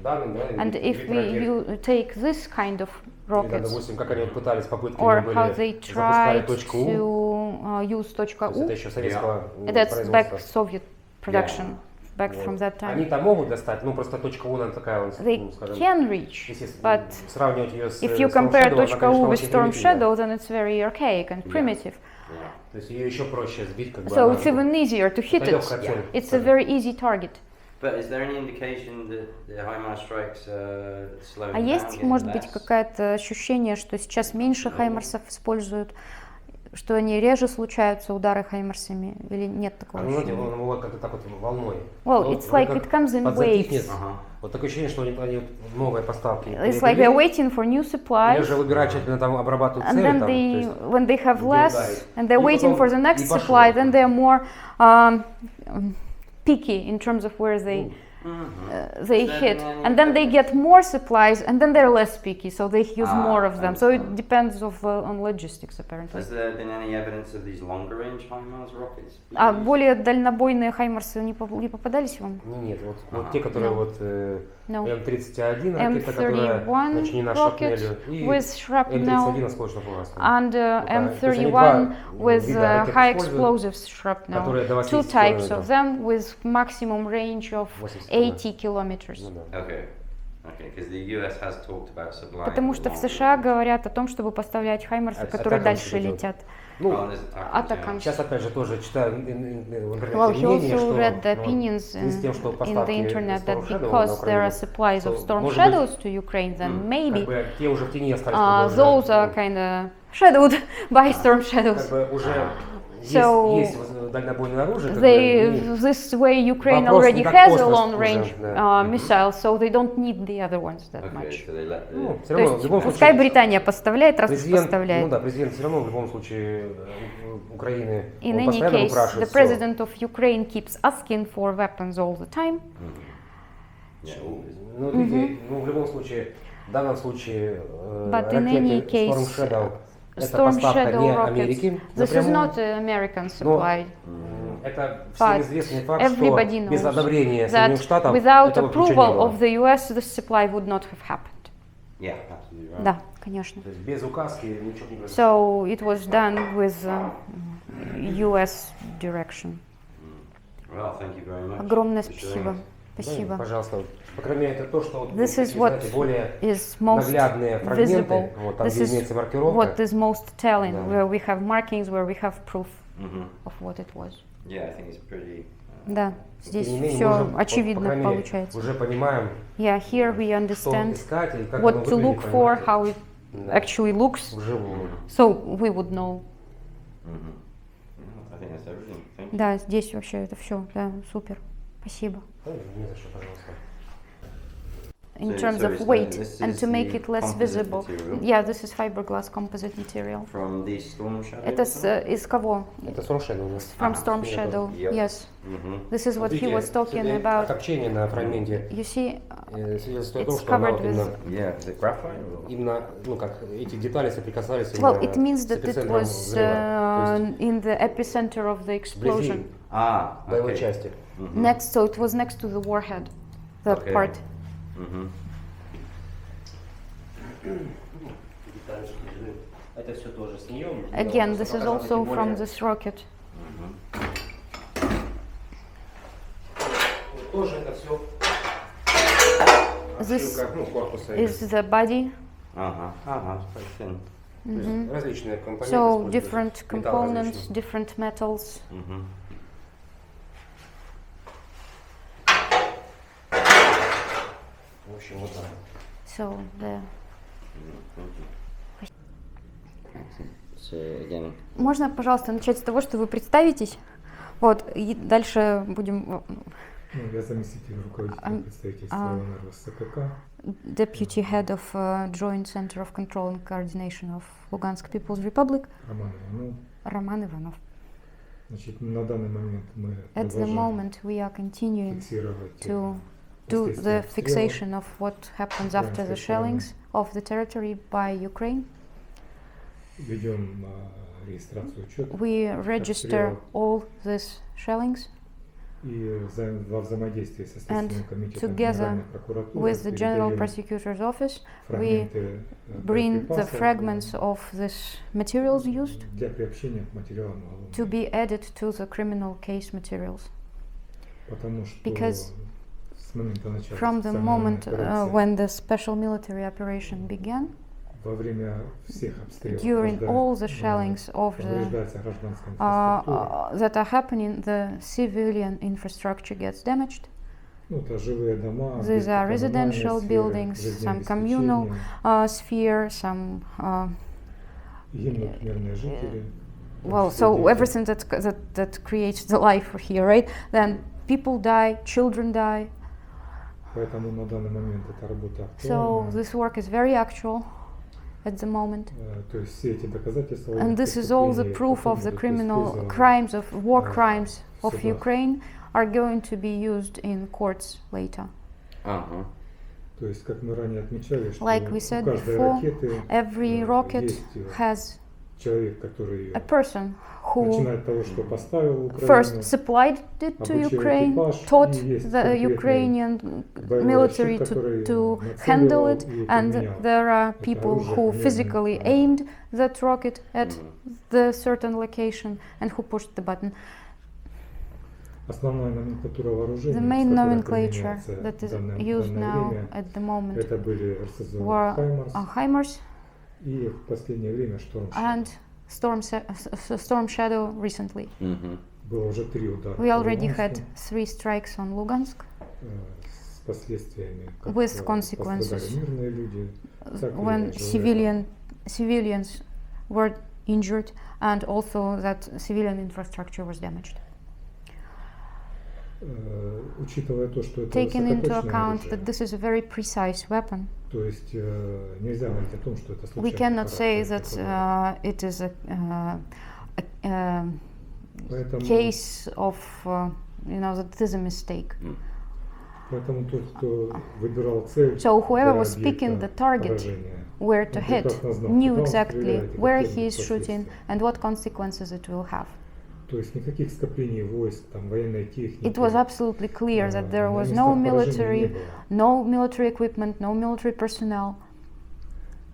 [SPEAKER 2] данные, да,
[SPEAKER 1] And if you take this kind of
[SPEAKER 2] или,
[SPEAKER 1] rockets,
[SPEAKER 2] допустим, как они пытались, попытки
[SPEAKER 1] or
[SPEAKER 2] были
[SPEAKER 1] how they
[SPEAKER 2] запускали
[SPEAKER 1] tried
[SPEAKER 2] точку У,
[SPEAKER 1] to use
[SPEAKER 2] то есть это
[SPEAKER 1] .u,
[SPEAKER 2] еще советского
[SPEAKER 1] that's back
[SPEAKER 2] производства.
[SPEAKER 1] Soviet production, back
[SPEAKER 2] Вот.
[SPEAKER 1] from that
[SPEAKER 2] Они
[SPEAKER 1] time.
[SPEAKER 2] там могут достать, ну просто точка У, она такая, вот,
[SPEAKER 1] They
[SPEAKER 2] ну, скажем,
[SPEAKER 1] can reach,
[SPEAKER 2] если
[SPEAKER 1] but
[SPEAKER 2] сравнивать ее с
[SPEAKER 1] if you
[SPEAKER 2] Storm
[SPEAKER 1] compare
[SPEAKER 2] Shadow, она,
[SPEAKER 1] .u
[SPEAKER 2] конечно,
[SPEAKER 1] with
[SPEAKER 2] очень
[SPEAKER 1] Storm
[SPEAKER 2] примитивная.
[SPEAKER 1] Shadow, then it's very archaic and primitive.
[SPEAKER 3] Yeah.
[SPEAKER 2] То есть ее еще проще сбить, как бы
[SPEAKER 1] So
[SPEAKER 2] она
[SPEAKER 1] it's even easier to hit
[SPEAKER 2] пойдет
[SPEAKER 1] it.
[SPEAKER 2] в цель.
[SPEAKER 1] It's a very easy target.
[SPEAKER 3] But is there any indication that the HIMARS strikes are slowing
[SPEAKER 1] А
[SPEAKER 3] down,
[SPEAKER 1] есть,
[SPEAKER 3] getting
[SPEAKER 1] может быть,
[SPEAKER 3] less?
[SPEAKER 1] какое-то ощущение, что сейчас меньше хаймарсов используют, что они реже случаются, удары хаймарсами, или нет такого
[SPEAKER 2] Ну,
[SPEAKER 1] ощущения?
[SPEAKER 2] он его как-то так вот волной.
[SPEAKER 1] Well,
[SPEAKER 2] Вот
[SPEAKER 1] it's
[SPEAKER 2] вроде
[SPEAKER 1] like
[SPEAKER 2] как
[SPEAKER 1] it comes in
[SPEAKER 2] подзатихнет.
[SPEAKER 1] waves.
[SPEAKER 3] Ага.
[SPEAKER 2] Вот такое ощущение, что они вот новые поставки
[SPEAKER 1] It's like they're waiting for new
[SPEAKER 2] или
[SPEAKER 1] supplies,
[SPEAKER 2] же выбирают тщательно там обрабатывают
[SPEAKER 1] and
[SPEAKER 2] цели
[SPEAKER 1] then
[SPEAKER 2] там, то
[SPEAKER 1] they,
[SPEAKER 2] есть
[SPEAKER 1] when they have
[SPEAKER 2] где
[SPEAKER 1] less,
[SPEAKER 2] ударить.
[SPEAKER 1] and they're
[SPEAKER 2] И
[SPEAKER 1] waiting
[SPEAKER 2] потом
[SPEAKER 1] for the next
[SPEAKER 2] и пошло.
[SPEAKER 1] supply, then they're more picky in terms of where they they
[SPEAKER 3] Is there
[SPEAKER 1] hit,
[SPEAKER 3] any
[SPEAKER 1] and then they get more supplies, and then they're less picky, so they use more of them. So it
[SPEAKER 3] understand.
[SPEAKER 1] depends on logistics, apparently.
[SPEAKER 3] Has there been any evidence of these longer range HIMARS rockets?
[SPEAKER 1] А более дальнобойные хаймарсы не попадались вам?
[SPEAKER 2] Нет, вот те, которые
[SPEAKER 1] No.
[SPEAKER 2] вот
[SPEAKER 1] No.
[SPEAKER 2] М31 ракета, которая
[SPEAKER 1] M31
[SPEAKER 2] начинена
[SPEAKER 1] rocket
[SPEAKER 2] шрапнелью, и
[SPEAKER 1] with shrapnel,
[SPEAKER 2] М31 осколочно-фугасным.
[SPEAKER 1] and
[SPEAKER 2] То есть они
[SPEAKER 1] M31
[SPEAKER 2] два
[SPEAKER 1] with
[SPEAKER 2] вида ракет
[SPEAKER 1] high
[SPEAKER 2] используют,
[SPEAKER 1] explosives shrapnel.
[SPEAKER 2] которые до
[SPEAKER 1] Two
[SPEAKER 2] 80
[SPEAKER 1] types
[SPEAKER 2] километров.
[SPEAKER 1] of them with maximum range of
[SPEAKER 2] 80
[SPEAKER 1] 80 kilometers.
[SPEAKER 2] Ну да.
[SPEAKER 3] Okay. Okay, because the US has talked about supplying.
[SPEAKER 1] Потому что в
[SPEAKER 3] longer
[SPEAKER 1] США
[SPEAKER 3] range.
[SPEAKER 1] говорят о том, чтобы поставлять хаймарсы,
[SPEAKER 2] А-
[SPEAKER 1] которые
[SPEAKER 2] атакамсы
[SPEAKER 1] дальше
[SPEAKER 2] идут.
[SPEAKER 1] летят.
[SPEAKER 2] Ну,
[SPEAKER 3] Oh, there's attack
[SPEAKER 1] Атакамс.
[SPEAKER 2] сейчас опять же тоже читаю в интернете
[SPEAKER 1] Well, he
[SPEAKER 2] мнение,
[SPEAKER 1] also
[SPEAKER 2] что
[SPEAKER 1] read the
[SPEAKER 2] ну,
[SPEAKER 1] opinions
[SPEAKER 2] в связи с тем, что
[SPEAKER 1] in the
[SPEAKER 2] поставки
[SPEAKER 1] internet that
[SPEAKER 2] Storm Shadow на
[SPEAKER 1] because there are
[SPEAKER 2] Украину,
[SPEAKER 1] supplies of
[SPEAKER 2] то,
[SPEAKER 1] Storm
[SPEAKER 2] может
[SPEAKER 1] Shadows to Ukraine, then
[SPEAKER 2] как
[SPEAKER 1] maybe
[SPEAKER 2] бы те уже в тени остались, уже,
[SPEAKER 1] those are kind of shadowed by Storm Shadows.
[SPEAKER 2] как бы уже
[SPEAKER 1] So
[SPEAKER 2] есть дальнобойное оружие, как бы, и
[SPEAKER 1] This way Ukraine
[SPEAKER 2] вопрос
[SPEAKER 1] already
[SPEAKER 2] не так
[SPEAKER 1] has a
[SPEAKER 2] остро
[SPEAKER 1] long
[SPEAKER 2] уже,
[SPEAKER 1] range
[SPEAKER 2] да.
[SPEAKER 1] missile, so they don't need the other ones that
[SPEAKER 3] Okay,
[SPEAKER 1] much.
[SPEAKER 3] so they let the.
[SPEAKER 2] Ну, все
[SPEAKER 1] То
[SPEAKER 2] равно, в
[SPEAKER 1] есть
[SPEAKER 2] любом
[SPEAKER 1] пускай
[SPEAKER 2] случае,
[SPEAKER 1] Британия поставляет, раз уж
[SPEAKER 2] президент,
[SPEAKER 1] поставляет.
[SPEAKER 2] ну да, президент все равно в любом случае Украины,
[SPEAKER 1] In
[SPEAKER 2] он
[SPEAKER 1] any
[SPEAKER 2] постоянно
[SPEAKER 1] case,
[SPEAKER 2] выпрашивает
[SPEAKER 1] the
[SPEAKER 2] всё.
[SPEAKER 1] president of Ukraine keeps asking for weapons all the time.
[SPEAKER 3] Yeah, always.
[SPEAKER 2] Ну, видите, ну, в любом случае, в данном случае
[SPEAKER 1] But in any
[SPEAKER 2] ракеты
[SPEAKER 1] case,
[SPEAKER 2] Storm Shadow это
[SPEAKER 1] Storm
[SPEAKER 2] поставка не
[SPEAKER 1] Shadow
[SPEAKER 2] Америки
[SPEAKER 1] rockets. This is
[SPEAKER 2] напрямую.
[SPEAKER 1] not American supply.
[SPEAKER 2] Это всем
[SPEAKER 1] But
[SPEAKER 2] известный факт, что
[SPEAKER 1] everybody
[SPEAKER 2] без
[SPEAKER 1] knows
[SPEAKER 2] одобрения Соединенных
[SPEAKER 1] that
[SPEAKER 2] Штатов
[SPEAKER 1] without
[SPEAKER 2] этого ничего не
[SPEAKER 1] approval
[SPEAKER 2] было.
[SPEAKER 1] of the US, this supply would not have happened.
[SPEAKER 3] Yeah, absolutely right.
[SPEAKER 1] Да, конечно.
[SPEAKER 2] То есть без указки ничего не произошло.
[SPEAKER 1] So it was done with US direction.
[SPEAKER 3] Well, thank you very much.
[SPEAKER 1] Огромное
[SPEAKER 3] for sharing
[SPEAKER 1] спасибо.
[SPEAKER 3] it.
[SPEAKER 2] Да,
[SPEAKER 1] Спасибо.
[SPEAKER 2] пожалуйста, по крайней мере, это то, что вот,
[SPEAKER 1] This is
[SPEAKER 2] вы
[SPEAKER 1] what
[SPEAKER 2] знаете, более
[SPEAKER 1] is most
[SPEAKER 2] наглядные фрагменты,
[SPEAKER 1] visible.
[SPEAKER 2] вот, там,
[SPEAKER 1] This
[SPEAKER 2] где
[SPEAKER 1] is
[SPEAKER 2] имеется маркировка.
[SPEAKER 1] what is most telling,
[SPEAKER 2] Да.
[SPEAKER 1] where we have markings, where we have proof
[SPEAKER 3] Mhm.
[SPEAKER 1] of what it was.
[SPEAKER 3] Yeah, I think it's pretty.
[SPEAKER 1] Да,
[SPEAKER 2] Тем
[SPEAKER 1] здесь
[SPEAKER 2] не менее,
[SPEAKER 1] все
[SPEAKER 2] мы уже, по
[SPEAKER 1] очевидно
[SPEAKER 2] крайней мере,
[SPEAKER 1] получается.
[SPEAKER 2] уже понимаем,
[SPEAKER 1] Yeah, here we
[SPEAKER 2] что
[SPEAKER 1] understand
[SPEAKER 2] искать и как
[SPEAKER 1] what
[SPEAKER 2] оно
[SPEAKER 1] to look
[SPEAKER 2] выглядит,
[SPEAKER 1] for,
[SPEAKER 2] понимаете,
[SPEAKER 1] how it
[SPEAKER 2] Да.
[SPEAKER 1] actually looks,
[SPEAKER 2] вживую.
[SPEAKER 1] so we would know.
[SPEAKER 3] Mhm. Yeah, I think that's everything. Thank you.
[SPEAKER 1] Да, здесь вообще это все, да, супер. Спасибо.
[SPEAKER 2] Да, не за что, пожалуйста.
[SPEAKER 1] In
[SPEAKER 3] So-
[SPEAKER 1] terms
[SPEAKER 3] so
[SPEAKER 1] of
[SPEAKER 3] it's
[SPEAKER 1] weight
[SPEAKER 3] this
[SPEAKER 1] and
[SPEAKER 3] is
[SPEAKER 1] to make
[SPEAKER 3] the
[SPEAKER 1] it less
[SPEAKER 3] composite
[SPEAKER 1] visible.
[SPEAKER 3] material.
[SPEAKER 1] Yeah, this is fiberglass composite material.
[SPEAKER 3] From the Storm Shadow.
[SPEAKER 1] Это из кого?
[SPEAKER 2] Это Storm Shadow у нас.
[SPEAKER 1] From
[SPEAKER 3] Ага,
[SPEAKER 1] Storm
[SPEAKER 2] нет,
[SPEAKER 1] Shadow.
[SPEAKER 3] Yep.
[SPEAKER 1] Yes,
[SPEAKER 3] Mhm.
[SPEAKER 1] this is what he
[SPEAKER 2] Видите,
[SPEAKER 1] was talking
[SPEAKER 2] это
[SPEAKER 1] about.
[SPEAKER 2] окопчение на фрагменте
[SPEAKER 1] You see,
[SPEAKER 2] свидетельствует о том,
[SPEAKER 1] it's
[SPEAKER 2] что она
[SPEAKER 1] covered
[SPEAKER 2] вот
[SPEAKER 1] with.
[SPEAKER 3] Yeah, is it graphite? Or?
[SPEAKER 2] именно, ну как, эти детали соприкасались
[SPEAKER 1] Well,
[SPEAKER 2] именно
[SPEAKER 1] it means
[SPEAKER 2] с
[SPEAKER 1] that it
[SPEAKER 2] эпицентром
[SPEAKER 1] was
[SPEAKER 2] взрыва, то есть
[SPEAKER 1] in the epicenter of the explosion.
[SPEAKER 3] Ah,
[SPEAKER 2] боевой
[SPEAKER 3] okay.
[SPEAKER 2] части.
[SPEAKER 3] Mhm.
[SPEAKER 1] Next, so it was next to the warhead, that
[SPEAKER 3] Okay.
[SPEAKER 1] part.
[SPEAKER 3] Mhm.
[SPEAKER 2] Детали же лежит. Это все тоже с нее.
[SPEAKER 1] Again, this is also from this rocket.
[SPEAKER 2] Тоже это все
[SPEAKER 1] This
[SPEAKER 2] обшивка, ну, корпуса.
[SPEAKER 1] is the body.
[SPEAKER 3] Uh-huh. Uh-huh. It's very thin.
[SPEAKER 2] То есть различные компоненты.
[SPEAKER 1] So
[SPEAKER 2] используются.
[SPEAKER 1] different
[SPEAKER 2] Металл
[SPEAKER 1] components,
[SPEAKER 2] различный.
[SPEAKER 1] different metals.
[SPEAKER 3] Mhm.
[SPEAKER 2] В общем, вот так.
[SPEAKER 1] So the.
[SPEAKER 3] So again,
[SPEAKER 1] Можно, пожалуйста, начать с того, что вы представитесь? Вот, и дальше будем
[SPEAKER 5] Ну, я заместитель руководителя представительства ЛНР СКК.
[SPEAKER 1] Deputy Head of Joint Center of Control and Coordination of Lugansk People's Republic,
[SPEAKER 5] Роман Иванов.
[SPEAKER 1] Роман Иванов.
[SPEAKER 5] Значит, на данный момент мы
[SPEAKER 1] At the
[SPEAKER 5] продолжаем
[SPEAKER 1] moment, we are continuing
[SPEAKER 5] фиксировать
[SPEAKER 1] to do the
[SPEAKER 5] последствия обстрела.
[SPEAKER 1] fixation of what happens after the
[SPEAKER 5] Украинской стороны.
[SPEAKER 1] shellings of the territory by Ukraine.
[SPEAKER 5] Ведем регистрацию учета
[SPEAKER 1] We register all these shellings
[SPEAKER 5] и во взаимодействии со Следственным комитетом
[SPEAKER 1] together
[SPEAKER 5] Генеральной прокуратуры
[SPEAKER 1] with the General
[SPEAKER 5] передаем
[SPEAKER 1] Prosecutor's Office, we
[SPEAKER 5] фрагменты
[SPEAKER 1] bring the
[SPEAKER 5] боеприпасов
[SPEAKER 1] fragments of these materials used
[SPEAKER 5] для приобщения к материалам уголовного
[SPEAKER 1] to
[SPEAKER 5] дела.
[SPEAKER 1] be added to the criminal case materials.
[SPEAKER 5] Потому что
[SPEAKER 1] because
[SPEAKER 5] с момента начала
[SPEAKER 1] From the
[SPEAKER 5] специальной
[SPEAKER 1] moment
[SPEAKER 5] операции
[SPEAKER 1] when the special military operation began,
[SPEAKER 5] в во время всех обстрелов
[SPEAKER 1] during
[SPEAKER 5] когда,
[SPEAKER 1] all the shellings of the
[SPEAKER 5] повреждается гражданская инфраструктура,
[SPEAKER 1] that are happening, the civilian infrastructure gets damaged.
[SPEAKER 5] ну, это жилые дома,
[SPEAKER 1] These are
[SPEAKER 5] коммунальные
[SPEAKER 1] residential
[SPEAKER 5] сферы,
[SPEAKER 1] buildings, some communal
[SPEAKER 5] жизнеобеспечение,
[SPEAKER 1] sphere, some
[SPEAKER 5] гибнут мирные жители. в том
[SPEAKER 1] well,
[SPEAKER 5] числе
[SPEAKER 1] so
[SPEAKER 5] дети.
[SPEAKER 1] everything that creates the life here, right? Then people die, children die.
[SPEAKER 5] Поэтому на данный момент эта работа
[SPEAKER 1] So
[SPEAKER 5] актуальна.
[SPEAKER 1] this work is very actual at the moment.
[SPEAKER 5] То есть все эти доказательства
[SPEAKER 1] And
[SPEAKER 5] военных
[SPEAKER 1] this is all the
[SPEAKER 5] преступлений
[SPEAKER 1] proof of
[SPEAKER 5] потом
[SPEAKER 1] the
[SPEAKER 5] будут
[SPEAKER 1] criminal
[SPEAKER 5] использованы
[SPEAKER 1] crimes, of war
[SPEAKER 5] в
[SPEAKER 1] crimes of
[SPEAKER 5] судах.
[SPEAKER 1] Ukraine are going to be used in courts later.
[SPEAKER 4] Uh-huh.
[SPEAKER 5] То есть, как мы ранее отмечали, что
[SPEAKER 1] Like we
[SPEAKER 5] у
[SPEAKER 1] said
[SPEAKER 5] каждой
[SPEAKER 1] before,
[SPEAKER 5] ракеты
[SPEAKER 1] Every rocket
[SPEAKER 5] есть
[SPEAKER 1] has
[SPEAKER 5] человек, который
[SPEAKER 1] a person who
[SPEAKER 5] начиная от того, что поставил
[SPEAKER 1] first
[SPEAKER 5] Украину,
[SPEAKER 1] supplied it to
[SPEAKER 5] обучил
[SPEAKER 1] Ukraine,
[SPEAKER 5] экипаж,
[SPEAKER 1] taught
[SPEAKER 5] и есть
[SPEAKER 1] the
[SPEAKER 5] конкретный
[SPEAKER 1] Ukrainian
[SPEAKER 5] боевой
[SPEAKER 1] military
[SPEAKER 5] расчет, который
[SPEAKER 1] to
[SPEAKER 5] нацеливал
[SPEAKER 1] handle it,
[SPEAKER 5] и
[SPEAKER 1] and
[SPEAKER 5] применял
[SPEAKER 1] there are
[SPEAKER 5] это
[SPEAKER 1] people
[SPEAKER 5] оружие
[SPEAKER 1] who
[SPEAKER 5] примерно
[SPEAKER 1] physically
[SPEAKER 5] по-
[SPEAKER 1] aimed that rocket at the certain location and who pushed the button.
[SPEAKER 5] Основная номенклатура вооружений,
[SPEAKER 1] The
[SPEAKER 5] с
[SPEAKER 1] main
[SPEAKER 5] которой
[SPEAKER 1] nomenclature
[SPEAKER 5] применяется
[SPEAKER 1] that is
[SPEAKER 5] в
[SPEAKER 1] used
[SPEAKER 5] данное
[SPEAKER 1] now
[SPEAKER 5] время,
[SPEAKER 1] at the moment
[SPEAKER 5] это были РСЗО
[SPEAKER 1] were
[SPEAKER 5] «Хаймарс»
[SPEAKER 1] HIMARS
[SPEAKER 5] и в последнее время «Шторм
[SPEAKER 1] and
[SPEAKER 5] Шадоу».
[SPEAKER 1] Storm Shadow recently.
[SPEAKER 4] Mm-hmm.
[SPEAKER 5] Было уже 3 удара
[SPEAKER 1] We
[SPEAKER 5] по
[SPEAKER 1] already
[SPEAKER 5] Луганску,
[SPEAKER 1] had 3 strikes on Lugansk
[SPEAKER 5] с последствиями, как
[SPEAKER 1] with
[SPEAKER 5] пострадали
[SPEAKER 1] consequences
[SPEAKER 5] мирные люди, так и
[SPEAKER 1] when
[SPEAKER 5] жилые
[SPEAKER 1] civilians were injured and also that civilian infrastructure was damaged.
[SPEAKER 5] Учитывая то, что это
[SPEAKER 1] Taking into
[SPEAKER 5] высокоточное
[SPEAKER 1] account
[SPEAKER 5] оружие,
[SPEAKER 1] that this is a very precise weapon,
[SPEAKER 5] то есть нельзя говорить о том, что это
[SPEAKER 1] we
[SPEAKER 5] случайный
[SPEAKER 1] cannot say
[SPEAKER 5] характер
[SPEAKER 1] that
[SPEAKER 5] этого.
[SPEAKER 1] it is a
[SPEAKER 5] Поэтому,
[SPEAKER 1] case of, that it is a mistake.
[SPEAKER 5] поэтому тот, кто выбирал цель
[SPEAKER 1] So whoever
[SPEAKER 5] для
[SPEAKER 1] was picking the
[SPEAKER 5] объекта
[SPEAKER 1] target
[SPEAKER 5] поражения,
[SPEAKER 1] where to
[SPEAKER 5] он
[SPEAKER 1] hit
[SPEAKER 5] прекрасно знал,
[SPEAKER 1] knew
[SPEAKER 5] куда он
[SPEAKER 1] exactly
[SPEAKER 5] стреляет и
[SPEAKER 1] where
[SPEAKER 5] какие
[SPEAKER 1] he is
[SPEAKER 5] будут
[SPEAKER 1] shooting
[SPEAKER 5] последствия.
[SPEAKER 1] and what consequences it will have.
[SPEAKER 5] То есть никаких скоплений войск, там, военной техники.
[SPEAKER 1] It was absolutely clear that there
[SPEAKER 5] на
[SPEAKER 1] was
[SPEAKER 5] местах
[SPEAKER 1] no
[SPEAKER 5] поражения не
[SPEAKER 1] military,
[SPEAKER 5] было.
[SPEAKER 1] no military equipment, no military personnel.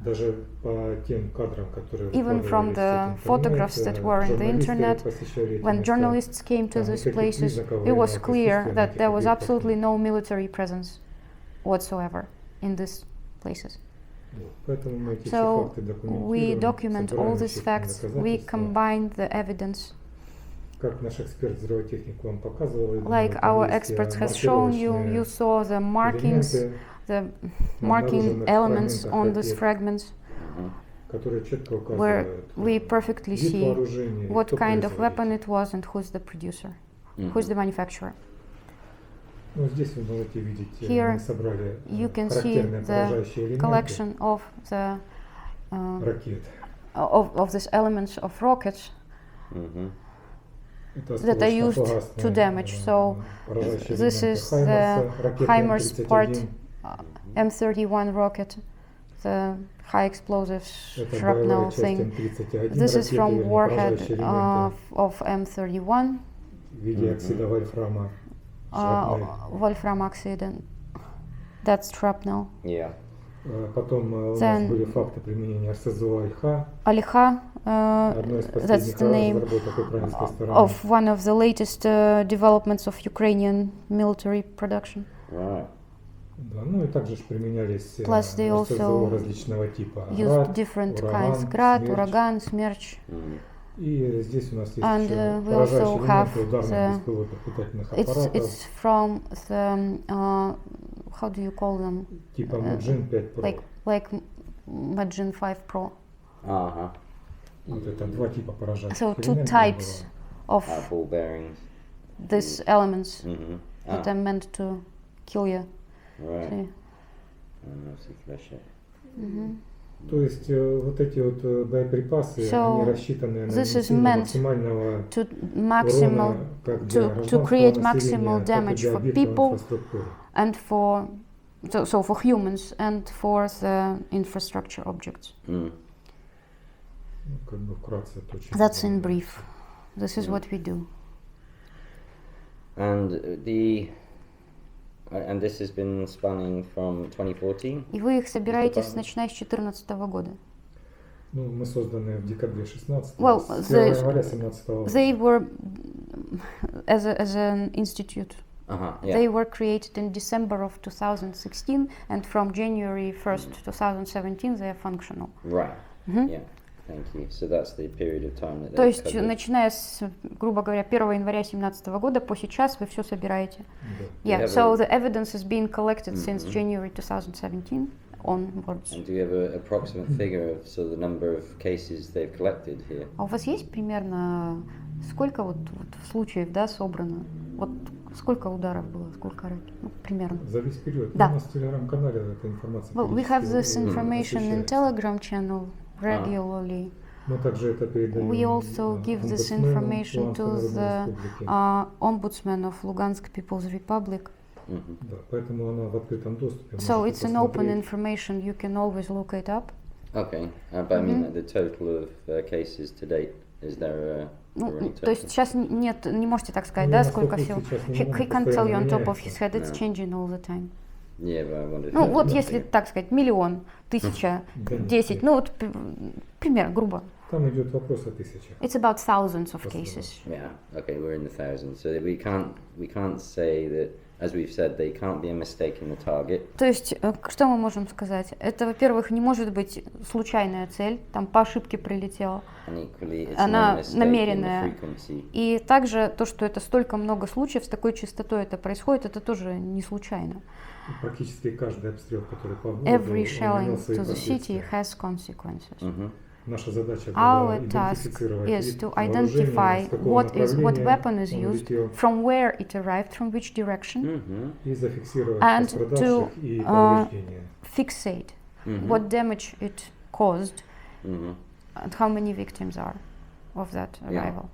[SPEAKER 5] Даже по тем кадрам, которые
[SPEAKER 1] Even from
[SPEAKER 5] выкладывались
[SPEAKER 1] the
[SPEAKER 5] в
[SPEAKER 1] photographs
[SPEAKER 5] интернет,
[SPEAKER 1] that were in the
[SPEAKER 5] журналисты
[SPEAKER 1] internet,
[SPEAKER 5] посещали эти
[SPEAKER 1] when
[SPEAKER 5] места,
[SPEAKER 1] journalists came to
[SPEAKER 5] там
[SPEAKER 1] these
[SPEAKER 5] никаких
[SPEAKER 1] places,
[SPEAKER 5] признаков
[SPEAKER 1] it was
[SPEAKER 5] военного
[SPEAKER 1] clear
[SPEAKER 5] присутствия на
[SPEAKER 1] that
[SPEAKER 5] этих
[SPEAKER 1] there was
[SPEAKER 5] объектах
[SPEAKER 1] absolutely
[SPEAKER 5] нет.
[SPEAKER 1] no military presence whatsoever in these places.
[SPEAKER 5] Вот. Поэтому мы эти все
[SPEAKER 1] So
[SPEAKER 5] факты
[SPEAKER 1] we
[SPEAKER 5] документируем,
[SPEAKER 1] document all
[SPEAKER 5] собираем
[SPEAKER 1] these
[SPEAKER 5] вещественные
[SPEAKER 1] facts, we
[SPEAKER 5] доказательства.
[SPEAKER 1] combine the evidence.
[SPEAKER 5] Как наш эксперт-взрывотехник вам показывал, я
[SPEAKER 1] Like
[SPEAKER 5] думаю,
[SPEAKER 1] our
[SPEAKER 5] там есть
[SPEAKER 1] experts has shown you,
[SPEAKER 5] маркировочные
[SPEAKER 1] you saw the markings,
[SPEAKER 5] элементы,
[SPEAKER 1] the marking
[SPEAKER 5] обнаруженных
[SPEAKER 1] elements
[SPEAKER 5] фрагментах
[SPEAKER 1] on these
[SPEAKER 5] ракет,
[SPEAKER 1] fragments,
[SPEAKER 5] которые четко
[SPEAKER 1] where
[SPEAKER 5] указывают
[SPEAKER 1] we perfectly
[SPEAKER 5] вид
[SPEAKER 1] see
[SPEAKER 5] вооружения,
[SPEAKER 1] what
[SPEAKER 5] кто
[SPEAKER 1] kind of weapon
[SPEAKER 5] производитель.
[SPEAKER 1] it was and who's the producer, who's the manufacturer.
[SPEAKER 5] Ну, здесь вы можете видеть,
[SPEAKER 1] Here
[SPEAKER 5] мы собрали
[SPEAKER 1] you can see
[SPEAKER 5] характерные
[SPEAKER 1] the
[SPEAKER 5] поражающие элементы
[SPEAKER 1] collection of the
[SPEAKER 5] ракет.
[SPEAKER 1] of these elements of rockets
[SPEAKER 4] Mm-hmm.
[SPEAKER 5] Это
[SPEAKER 1] that are used to
[SPEAKER 5] осколочно-фугасные,
[SPEAKER 1] damage. So
[SPEAKER 5] поражающие
[SPEAKER 1] this
[SPEAKER 5] элементы
[SPEAKER 1] is the
[SPEAKER 5] Хаймарса, ракеты
[SPEAKER 1] HIMARS
[SPEAKER 5] М-31.
[SPEAKER 1] part, M31 rocket, the high explosives
[SPEAKER 5] Это
[SPEAKER 1] shrapnel
[SPEAKER 5] боевая часть
[SPEAKER 1] thing.
[SPEAKER 5] М-31,
[SPEAKER 1] This is
[SPEAKER 5] ракеты,
[SPEAKER 1] from
[SPEAKER 5] вернее,
[SPEAKER 1] warhead
[SPEAKER 5] поражающие элементы
[SPEAKER 1] of M31,
[SPEAKER 5] в виде оксида вольфрама, шрапнель.
[SPEAKER 1] Wolfram oxide. That's shrapnel.
[SPEAKER 4] Yeah.
[SPEAKER 5] Потом у нас
[SPEAKER 1] Then-
[SPEAKER 5] были факты применения РСЗО Альха,
[SPEAKER 1] Aliha,
[SPEAKER 5] одной из
[SPEAKER 1] that's
[SPEAKER 5] последних
[SPEAKER 1] the name
[SPEAKER 5] разработок украинской стороны.
[SPEAKER 1] of one of the latest developments of Ukrainian military production.
[SPEAKER 4] Right.
[SPEAKER 5] Да, ну и также ж применялись
[SPEAKER 1] Plus they
[SPEAKER 5] РСЗО
[SPEAKER 1] also
[SPEAKER 5] различного типа.
[SPEAKER 1] Used
[SPEAKER 5] Град,
[SPEAKER 1] different
[SPEAKER 5] ураган,
[SPEAKER 1] kinds, Grad,
[SPEAKER 5] Смерч.
[SPEAKER 1] Uragan, Smerch.
[SPEAKER 4] Mm.
[SPEAKER 5] И здесь у нас есть
[SPEAKER 1] And,
[SPEAKER 5] еще
[SPEAKER 1] we
[SPEAKER 5] поражающие
[SPEAKER 1] also have
[SPEAKER 5] элементы ударных
[SPEAKER 1] the-
[SPEAKER 5] беспилотных летательных
[SPEAKER 1] It's
[SPEAKER 5] аппаратов
[SPEAKER 1] from the how do you call them?
[SPEAKER 5] типа Муджин 5 Pro.
[SPEAKER 1] Like Magin 5 Pro.
[SPEAKER 4] Uh-huh.
[SPEAKER 5] Вот это два типа поражающих
[SPEAKER 1] So two
[SPEAKER 5] элементов
[SPEAKER 1] types
[SPEAKER 5] было.
[SPEAKER 1] of
[SPEAKER 4] Ball bearings.
[SPEAKER 1] these elements
[SPEAKER 4] Mm-hmm.
[SPEAKER 1] that are meant to kill you.
[SPEAKER 4] Right.
[SPEAKER 1] See?
[SPEAKER 4] See flash it.
[SPEAKER 5] То есть вот эти вот боеприпасы,
[SPEAKER 1] So,
[SPEAKER 5] они рассчитаны на
[SPEAKER 1] this is
[SPEAKER 5] нанесение
[SPEAKER 1] meant
[SPEAKER 5] максимального
[SPEAKER 1] To maximal
[SPEAKER 5] урона как для
[SPEAKER 1] to
[SPEAKER 5] гражданского
[SPEAKER 1] create
[SPEAKER 5] населения,
[SPEAKER 1] maximal
[SPEAKER 5] так и
[SPEAKER 1] damage
[SPEAKER 5] для
[SPEAKER 1] for
[SPEAKER 5] объектов
[SPEAKER 1] people
[SPEAKER 5] инфраструктуры.
[SPEAKER 1] and so for humans and for the infrastructure objects.
[SPEAKER 4] Mm.
[SPEAKER 5] Ну, как бы вкратце то, чем
[SPEAKER 1] That's
[SPEAKER 5] мы
[SPEAKER 1] in brief. This is what we do.
[SPEAKER 4] And this has been spanning from 2014.
[SPEAKER 1] И вы их собираете начиная с 2014 года.
[SPEAKER 5] Ну, мы созданы в декабре 16
[SPEAKER 1] Well,
[SPEAKER 5] с 1 января 17 года.
[SPEAKER 1] They were as an institute
[SPEAKER 4] Yeah.
[SPEAKER 1] They were created in December of 2016, and from January 1st, 2017 they are functional.
[SPEAKER 4] Right.
[SPEAKER 1] Мгм.
[SPEAKER 4] Yeah. Thank you. So that's the period of time that
[SPEAKER 1] То
[SPEAKER 4] they
[SPEAKER 1] есть,
[SPEAKER 4] covered.
[SPEAKER 1] начиная с, грубо говоря, 1 января 2017 года по сейчас вы все собираете.
[SPEAKER 5] Да.
[SPEAKER 1] Yeah,
[SPEAKER 4] have
[SPEAKER 1] so
[SPEAKER 4] a-
[SPEAKER 1] the evidence is being collected since
[SPEAKER 4] Mhm.
[SPEAKER 1] January 2017 onwards.
[SPEAKER 4] And do you have an approximate figure of so the number of cases they've collected here?
[SPEAKER 1] А у вас есть примерно сколько вот случаев, да, собрано? Вот сколько ударов было, сколько раз? Ну, примерно.
[SPEAKER 5] За весь период.
[SPEAKER 1] Да.
[SPEAKER 5] У нас в телеграм-канале эта информация.
[SPEAKER 1] Well, we have this
[SPEAKER 5] периодически
[SPEAKER 1] information in
[SPEAKER 5] освещается.
[SPEAKER 1] Telegram channel regularly.
[SPEAKER 5] Мы также это передаем
[SPEAKER 1] We also give this
[SPEAKER 5] омбудсмену
[SPEAKER 1] information to
[SPEAKER 5] Луганской
[SPEAKER 1] the
[SPEAKER 5] Народной Республики.
[SPEAKER 1] Ombudsman of Lugansk People's Republic.
[SPEAKER 4] Mhm.
[SPEAKER 5] Да, поэтому она в открытом доступе.
[SPEAKER 1] So
[SPEAKER 5] можете
[SPEAKER 1] it's an open
[SPEAKER 5] посмотреть.
[SPEAKER 1] information, you can always look it up.
[SPEAKER 4] Okay, but I mean
[SPEAKER 1] Mhm.
[SPEAKER 4] like, the total of cases to date. Is there
[SPEAKER 1] Ну,
[SPEAKER 4] any
[SPEAKER 1] то есть
[SPEAKER 4] total?
[SPEAKER 1] сейчас нет, не можете так сказать,
[SPEAKER 5] Ну,
[SPEAKER 1] да,
[SPEAKER 5] я
[SPEAKER 1] сколько
[SPEAKER 5] насколько
[SPEAKER 1] всего.
[SPEAKER 5] сейчас не
[SPEAKER 1] He,
[SPEAKER 5] могу,
[SPEAKER 1] he can't tell you on top of
[SPEAKER 5] постоянно
[SPEAKER 1] his head, it's
[SPEAKER 4] меняется.
[SPEAKER 1] changing all the time.
[SPEAKER 4] Yeah, but I wondered.
[SPEAKER 1] Ну
[SPEAKER 4] if
[SPEAKER 1] вот
[SPEAKER 4] there's
[SPEAKER 1] если
[SPEAKER 4] nothing.
[SPEAKER 1] так сказать, миллион, тысяча,
[SPEAKER 5] Да нет,
[SPEAKER 1] 10,
[SPEAKER 5] нет.
[SPEAKER 1] ну вот пример, грубо.
[SPEAKER 5] Там идет вопрос о тысячах.
[SPEAKER 1] It's about thousands of
[SPEAKER 5] Просто
[SPEAKER 1] cases.
[SPEAKER 4] Yeah. Okay, we're in the thousands, so we can't say that, as we've said, they can't be a mistake in the target.
[SPEAKER 1] То есть, что мы можем сказать? Это, во-первых, не может быть случайная цель, там по ошибке прилетела.
[SPEAKER 4] And equally, it's
[SPEAKER 1] Она
[SPEAKER 4] no mistake in
[SPEAKER 1] намеренная.
[SPEAKER 4] the frequency.
[SPEAKER 1] И также то, что это столько много случаев, с такой частотой это происходит, это тоже не случайно.
[SPEAKER 5] И практически каждый обстрел, который по городу,
[SPEAKER 1] Every
[SPEAKER 5] он
[SPEAKER 1] shelling
[SPEAKER 5] имел свои
[SPEAKER 1] to the city
[SPEAKER 5] последствия.
[SPEAKER 1] has consequences.
[SPEAKER 4] Mhm.
[SPEAKER 5] Наша задача
[SPEAKER 1] Our
[SPEAKER 5] была
[SPEAKER 1] task
[SPEAKER 5] идентифицировать
[SPEAKER 1] is to
[SPEAKER 5] вооружение,
[SPEAKER 1] identify
[SPEAKER 5] с какого
[SPEAKER 1] what
[SPEAKER 5] направления
[SPEAKER 1] weapon is
[SPEAKER 5] он
[SPEAKER 1] used,
[SPEAKER 5] летел,
[SPEAKER 1] from where it arrived, from which direction,
[SPEAKER 4] Mhm.
[SPEAKER 5] и зафиксировать
[SPEAKER 1] and
[SPEAKER 5] пострадавших и
[SPEAKER 1] to,
[SPEAKER 5] повреждения.
[SPEAKER 1] fixate
[SPEAKER 4] Mhm.
[SPEAKER 1] what damage it caused
[SPEAKER 4] Mhm.
[SPEAKER 1] and how many victims are of that
[SPEAKER 4] Yeah.
[SPEAKER 1] arrival.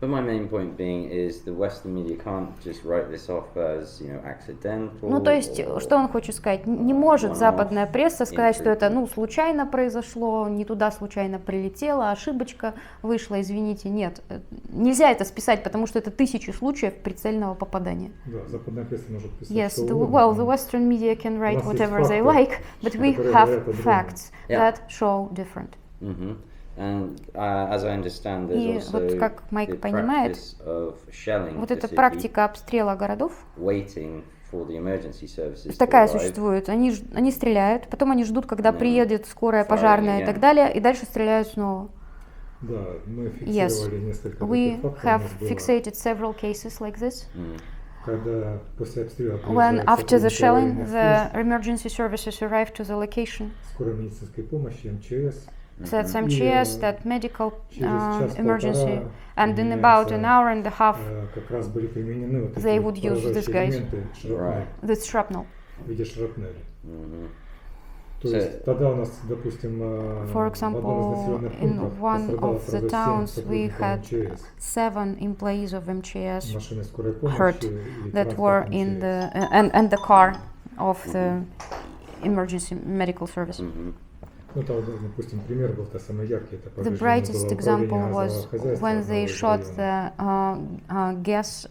[SPEAKER 4] But my main point being is the Western media can't just write this off as, accidental.
[SPEAKER 1] Ну, то есть,
[SPEAKER 4] or
[SPEAKER 1] что он хочет сказать? Не может
[SPEAKER 4] one-off
[SPEAKER 1] западная пресса сказать, что это,
[SPEAKER 4] infrequent.
[SPEAKER 1] случайно произошло, не туда случайно прилетело, ошибочка вышла, извините. Нет, нельзя это списать, потому что это тысячи случаев прицельного попадания.
[SPEAKER 5] Да, западная пресса может писать
[SPEAKER 1] Yes,
[SPEAKER 5] что
[SPEAKER 1] well, the
[SPEAKER 5] угодно.
[SPEAKER 1] Western media can write
[SPEAKER 5] нас есть
[SPEAKER 1] whatever they
[SPEAKER 5] факты,
[SPEAKER 1] like, but we
[SPEAKER 5] которые
[SPEAKER 1] have
[SPEAKER 5] говорят о другом.
[SPEAKER 1] facts
[SPEAKER 4] Yeah.
[SPEAKER 1] that show different.
[SPEAKER 4] Mhm. And as I understand, there's
[SPEAKER 1] И
[SPEAKER 4] also
[SPEAKER 1] вот как Майк
[SPEAKER 4] the
[SPEAKER 1] понимает,
[SPEAKER 4] practice of shelling
[SPEAKER 1] вот
[SPEAKER 4] the
[SPEAKER 1] эта
[SPEAKER 4] city,
[SPEAKER 1] практика обстрела городов,
[SPEAKER 4] waiting for the emergency services
[SPEAKER 1] такая
[SPEAKER 4] to arrive.
[SPEAKER 1] существует. Они стреляют, потом они ждут, когда
[SPEAKER 4] Да.
[SPEAKER 1] приедет скорая,
[SPEAKER 4] Firing
[SPEAKER 1] пожарная и
[SPEAKER 4] again.
[SPEAKER 1] так далее, и дальше стреляют снова.
[SPEAKER 5] Да, мы
[SPEAKER 1] Yes,
[SPEAKER 5] фиксировали несколько
[SPEAKER 1] we
[SPEAKER 5] таких фактов.
[SPEAKER 1] have
[SPEAKER 5] У нас было,
[SPEAKER 1] fixated several cases like this.
[SPEAKER 4] Mm.
[SPEAKER 5] когда после обстрела
[SPEAKER 1] When
[SPEAKER 5] приезжают
[SPEAKER 1] after the
[SPEAKER 5] сотрудники
[SPEAKER 1] shelling,
[SPEAKER 5] аварийных
[SPEAKER 1] the
[SPEAKER 5] служб,
[SPEAKER 1] emergency services arrive to the location.
[SPEAKER 5] скорой медицинской помощи, МЧС,
[SPEAKER 1] So that's
[SPEAKER 5] И,
[SPEAKER 1] MCS, that medical
[SPEAKER 5] через час-полтора,
[SPEAKER 1] emergency, and in about an hour and a half,
[SPEAKER 5] как раз были применены вот
[SPEAKER 1] they
[SPEAKER 5] эти
[SPEAKER 1] would use these
[SPEAKER 5] поражающие
[SPEAKER 1] guys.
[SPEAKER 5] элементы шрапнель,
[SPEAKER 4] Right.
[SPEAKER 1] this shrapnel.
[SPEAKER 5] в виде шрапнели.
[SPEAKER 4] Mhm.
[SPEAKER 5] То
[SPEAKER 4] So-
[SPEAKER 5] есть тогда у нас, допустим,
[SPEAKER 1] For
[SPEAKER 5] в одном из
[SPEAKER 1] example,
[SPEAKER 5] населенных
[SPEAKER 1] in
[SPEAKER 5] пунктов
[SPEAKER 1] one
[SPEAKER 5] пострадало
[SPEAKER 1] of the
[SPEAKER 5] сразу 7
[SPEAKER 1] towns we
[SPEAKER 5] сотрудников
[SPEAKER 1] had
[SPEAKER 5] МЧС,
[SPEAKER 1] 7 employees of MCS
[SPEAKER 5] машины скорой помощи
[SPEAKER 1] hurt
[SPEAKER 5] и
[SPEAKER 1] that
[SPEAKER 5] транспорт
[SPEAKER 1] were in
[SPEAKER 5] МЧС.
[SPEAKER 1] the and the car of the emergency medical service.
[SPEAKER 4] Mhm.
[SPEAKER 5] Ну, там, допустим, пример был самый яркий. Это
[SPEAKER 1] The
[SPEAKER 5] повреждено
[SPEAKER 1] brightest
[SPEAKER 5] было
[SPEAKER 1] example
[SPEAKER 5] управление
[SPEAKER 1] was
[SPEAKER 5] газового хозяйства
[SPEAKER 1] when
[SPEAKER 5] одного
[SPEAKER 1] they
[SPEAKER 5] из
[SPEAKER 1] shot
[SPEAKER 5] районов.
[SPEAKER 1] the gas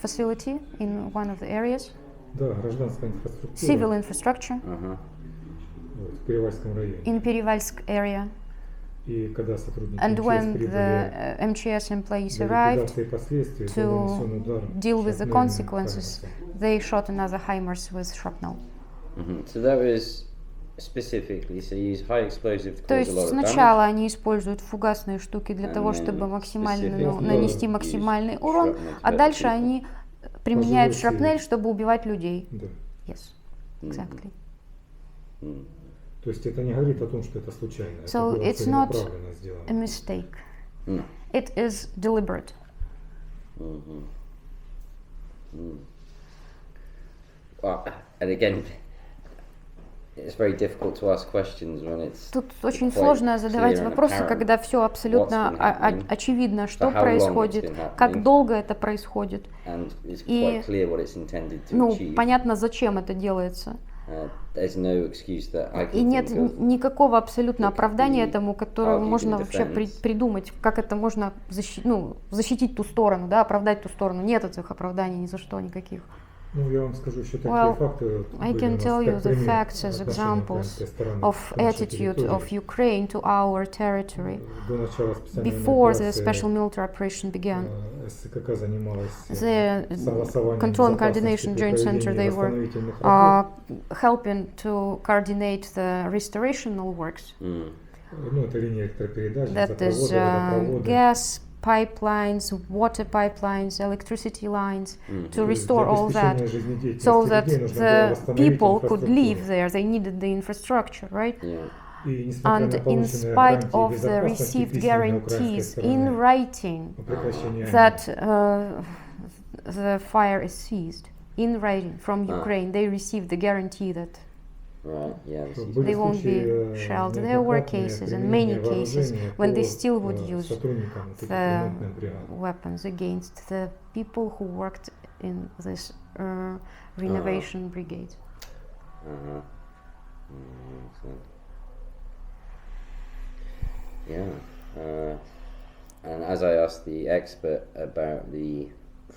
[SPEAKER 1] facility in one of the areas,
[SPEAKER 5] Да, гражданская инфраструктура
[SPEAKER 1] civil infrastructure
[SPEAKER 4] Uh-huh.
[SPEAKER 5] вот, в Перевальском районе.
[SPEAKER 1] in Перевальск area.
[SPEAKER 5] И когда сотрудники
[SPEAKER 1] And
[SPEAKER 5] МЧС
[SPEAKER 1] when
[SPEAKER 5] прибыли
[SPEAKER 1] the MCS employees
[SPEAKER 5] для
[SPEAKER 1] arrived
[SPEAKER 5] ликвидации последствий,
[SPEAKER 1] to
[SPEAKER 5] был нанесен удар
[SPEAKER 1] deal with the
[SPEAKER 5] шрапнельным
[SPEAKER 1] consequences,
[SPEAKER 5] хаймерсом.
[SPEAKER 1] they shot another HIMARS with shrapnel.
[SPEAKER 4] Mhm. So that was specifically, so you use high explosive to
[SPEAKER 1] То
[SPEAKER 4] cause a
[SPEAKER 1] есть
[SPEAKER 4] lot of
[SPEAKER 1] сначала
[SPEAKER 4] damage.
[SPEAKER 1] они используют фугасные штуки для
[SPEAKER 4] And
[SPEAKER 1] того,
[SPEAKER 4] then
[SPEAKER 1] чтобы максимально
[SPEAKER 4] specifically
[SPEAKER 1] нанести
[SPEAKER 4] use
[SPEAKER 1] максимальный урон,
[SPEAKER 4] shrapnel to
[SPEAKER 1] а
[SPEAKER 4] hurt
[SPEAKER 1] дальше
[SPEAKER 4] people.
[SPEAKER 1] они применяют
[SPEAKER 5] Пожилой
[SPEAKER 1] шрапнель,
[SPEAKER 5] силе.
[SPEAKER 1] чтобы убивать людей.
[SPEAKER 5] Да.
[SPEAKER 1] Yes, exactly.
[SPEAKER 4] Mm.
[SPEAKER 5] То есть это не говорит о том, что это случайно.
[SPEAKER 1] So
[SPEAKER 5] это было
[SPEAKER 1] it's not
[SPEAKER 5] целенаправленно сделано.
[SPEAKER 1] a mistake.
[SPEAKER 4] Mm.
[SPEAKER 1] It is deliberate.
[SPEAKER 4] Mhm. Mm. Well, and again, it's very difficult to ask questions when it's
[SPEAKER 1] Тут очень
[SPEAKER 4] quite
[SPEAKER 1] сложно задавать
[SPEAKER 4] clear and
[SPEAKER 1] вопросы,
[SPEAKER 4] apparent
[SPEAKER 1] когда все абсолютно
[SPEAKER 4] what's been happening,
[SPEAKER 1] очевидно, что
[SPEAKER 4] for how long
[SPEAKER 1] происходит,
[SPEAKER 4] it's been
[SPEAKER 1] как
[SPEAKER 4] happening.
[SPEAKER 1] долго это происходит.
[SPEAKER 4] and it's
[SPEAKER 1] И,
[SPEAKER 4] quite clear what it's intended to
[SPEAKER 1] Ну,
[SPEAKER 4] achieve.
[SPEAKER 1] понятно, зачем это делается.
[SPEAKER 4] There's no excuse that I
[SPEAKER 1] И
[SPEAKER 4] can
[SPEAKER 1] нет
[SPEAKER 4] think of.
[SPEAKER 1] никакого абсолютно
[SPEAKER 4] that could
[SPEAKER 1] оправдания
[SPEAKER 4] be
[SPEAKER 1] этому, которое
[SPEAKER 4] argued in
[SPEAKER 1] можно вообще
[SPEAKER 4] defense.
[SPEAKER 1] придумать, как это можно защитить ту сторону, да, оправдать ту сторону. Нет этих оправданий ни за что никаких.
[SPEAKER 5] Ну, я вам скажу еще такие
[SPEAKER 1] Well,
[SPEAKER 5] факты.
[SPEAKER 1] I
[SPEAKER 5] были у
[SPEAKER 1] can
[SPEAKER 5] нас
[SPEAKER 1] tell you
[SPEAKER 5] как
[SPEAKER 1] the
[SPEAKER 5] пример
[SPEAKER 1] facts as
[SPEAKER 5] отношения
[SPEAKER 1] examples
[SPEAKER 5] украинской стороны
[SPEAKER 1] of
[SPEAKER 5] к нашей
[SPEAKER 1] attitude of
[SPEAKER 5] территории.
[SPEAKER 1] Ukraine to our territory
[SPEAKER 5] До начала специальной военной
[SPEAKER 1] before the
[SPEAKER 5] операции
[SPEAKER 1] special military operation began.
[SPEAKER 5] СКК занималась
[SPEAKER 1] The
[SPEAKER 5] согласованием
[SPEAKER 1] Control and
[SPEAKER 5] безопасности
[SPEAKER 1] Coordination
[SPEAKER 5] при
[SPEAKER 1] Joint Center,
[SPEAKER 5] проведении
[SPEAKER 1] they were
[SPEAKER 5] восстановительных работ.
[SPEAKER 1] helping to coordinate the restorational works.
[SPEAKER 5] Ну, это линия электропередач,
[SPEAKER 1] That is
[SPEAKER 5] газопроводы, водопроводы.
[SPEAKER 1] gas pipelines, water pipelines, electricity lines, to
[SPEAKER 5] То есть
[SPEAKER 1] restore
[SPEAKER 5] для
[SPEAKER 1] all that,
[SPEAKER 5] обеспечения жизнедеятельности
[SPEAKER 1] so that
[SPEAKER 5] людей нужно было
[SPEAKER 1] the
[SPEAKER 5] восстановить
[SPEAKER 1] people could
[SPEAKER 5] инфраструктуру.
[SPEAKER 1] live there. They needed the infrastructure, right?
[SPEAKER 4] Yeah.
[SPEAKER 5] И несмотря
[SPEAKER 1] And
[SPEAKER 5] на
[SPEAKER 1] in
[SPEAKER 5] полученные
[SPEAKER 1] spite
[SPEAKER 5] гарантии
[SPEAKER 1] of the
[SPEAKER 5] безопасности
[SPEAKER 1] received
[SPEAKER 5] письменной украинской
[SPEAKER 1] guarantees in
[SPEAKER 5] стороны
[SPEAKER 1] writing
[SPEAKER 5] о прекращении
[SPEAKER 1] that the fire is ceased, in writing from Ukraine, they received the guarantee that
[SPEAKER 4] Right. Yeah. This is
[SPEAKER 5] были
[SPEAKER 1] they won't be
[SPEAKER 5] случаи
[SPEAKER 1] shelled. There were
[SPEAKER 5] неоднократные
[SPEAKER 1] cases, and many
[SPEAKER 5] применения
[SPEAKER 1] cases,
[SPEAKER 5] вооружения
[SPEAKER 1] when they
[SPEAKER 5] по
[SPEAKER 1] still would use
[SPEAKER 5] сотрудникам вот этих
[SPEAKER 1] the
[SPEAKER 5] ремонтных бригад.
[SPEAKER 1] weapons against the people who worked in this renovation brigade.
[SPEAKER 4] Uh-huh. Excellent. Yeah. And as I asked the expert about the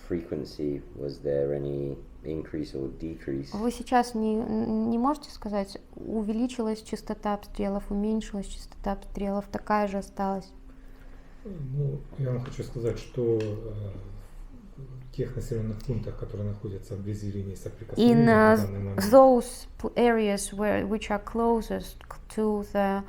[SPEAKER 4] frequency, was there any increase or decrease?
[SPEAKER 1] Вы сейчас не можете сказать, увеличилась частота обстрелов, уменьшилась частота обстрелов, такая же осталась?
[SPEAKER 5] Ну, я вам хочу сказать, что в тех населенных пунктах, которые находятся вблизи линии соприкосновения
[SPEAKER 1] In
[SPEAKER 5] на данный момент,
[SPEAKER 1] those areas which are closest to the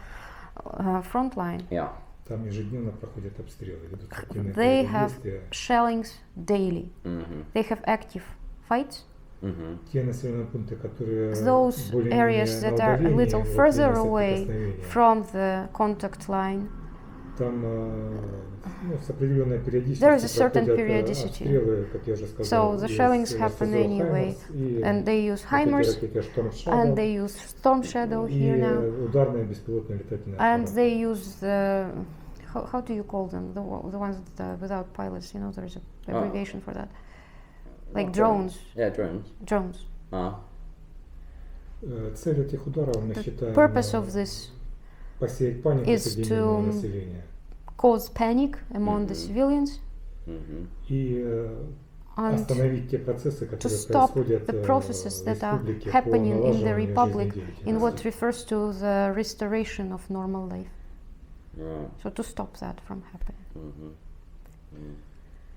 [SPEAKER 1] front line,
[SPEAKER 4] Yeah.
[SPEAKER 5] там ежедневно проходят обстрелы, ведутся активные
[SPEAKER 1] they
[SPEAKER 5] боевые
[SPEAKER 1] have
[SPEAKER 5] действия.
[SPEAKER 1] shellings daily.
[SPEAKER 4] Mm-hmm.
[SPEAKER 1] They have active fights.
[SPEAKER 4] Mm-hmm.
[SPEAKER 5] Те населенные пункты, которые
[SPEAKER 1] Those
[SPEAKER 5] более-менее
[SPEAKER 1] areas
[SPEAKER 5] на
[SPEAKER 1] that are a
[SPEAKER 5] удалении
[SPEAKER 1] little
[SPEAKER 5] от
[SPEAKER 1] further
[SPEAKER 5] линии
[SPEAKER 1] away
[SPEAKER 5] соприкосновения,
[SPEAKER 1] from the contact line,
[SPEAKER 5] там ну, с определенной
[SPEAKER 1] There is a
[SPEAKER 5] периодичностью
[SPEAKER 1] certain
[SPEAKER 5] проходят
[SPEAKER 1] periodicity.
[SPEAKER 5] обстрелы, как я уже сказал,
[SPEAKER 1] So the
[SPEAKER 5] из
[SPEAKER 1] shellings happen
[SPEAKER 5] СЗО
[SPEAKER 1] anyway,
[SPEAKER 5] «Хаймарс» и
[SPEAKER 1] and they use
[SPEAKER 5] вот эти
[SPEAKER 1] HIMARS,
[SPEAKER 5] ракеты «Шторм
[SPEAKER 1] and
[SPEAKER 5] Шадоу»
[SPEAKER 1] they use Storm Shadow
[SPEAKER 5] и
[SPEAKER 1] here now,
[SPEAKER 5] ударные беспилотные летательные
[SPEAKER 1] and
[SPEAKER 5] аппараты.
[SPEAKER 1] they use the how do you call them, the ones that are without pilots? You know, there is a abbreviation for that, like drones.
[SPEAKER 4] Yeah, drones.
[SPEAKER 1] Drones.
[SPEAKER 5] Цель этих ударов, мы
[SPEAKER 1] The
[SPEAKER 5] считаем,
[SPEAKER 1] purpose of this
[SPEAKER 5] посеять панику
[SPEAKER 1] is
[SPEAKER 5] среди
[SPEAKER 1] to
[SPEAKER 5] мирного населения
[SPEAKER 1] cause panic among the civilians
[SPEAKER 4] Mm-hmm.
[SPEAKER 5] и
[SPEAKER 1] and
[SPEAKER 5] остановить те процессы,
[SPEAKER 1] to
[SPEAKER 5] которые
[SPEAKER 1] stop
[SPEAKER 5] происходят
[SPEAKER 1] the
[SPEAKER 5] в
[SPEAKER 1] processes that are
[SPEAKER 5] республике по
[SPEAKER 1] happening in the
[SPEAKER 5] налаживанию
[SPEAKER 1] republic in what
[SPEAKER 5] жизнедеятельности.
[SPEAKER 1] refers to the restoration of normal life.
[SPEAKER 4] Right.
[SPEAKER 1] So to stop that from happening.
[SPEAKER 4] Mm-hmm.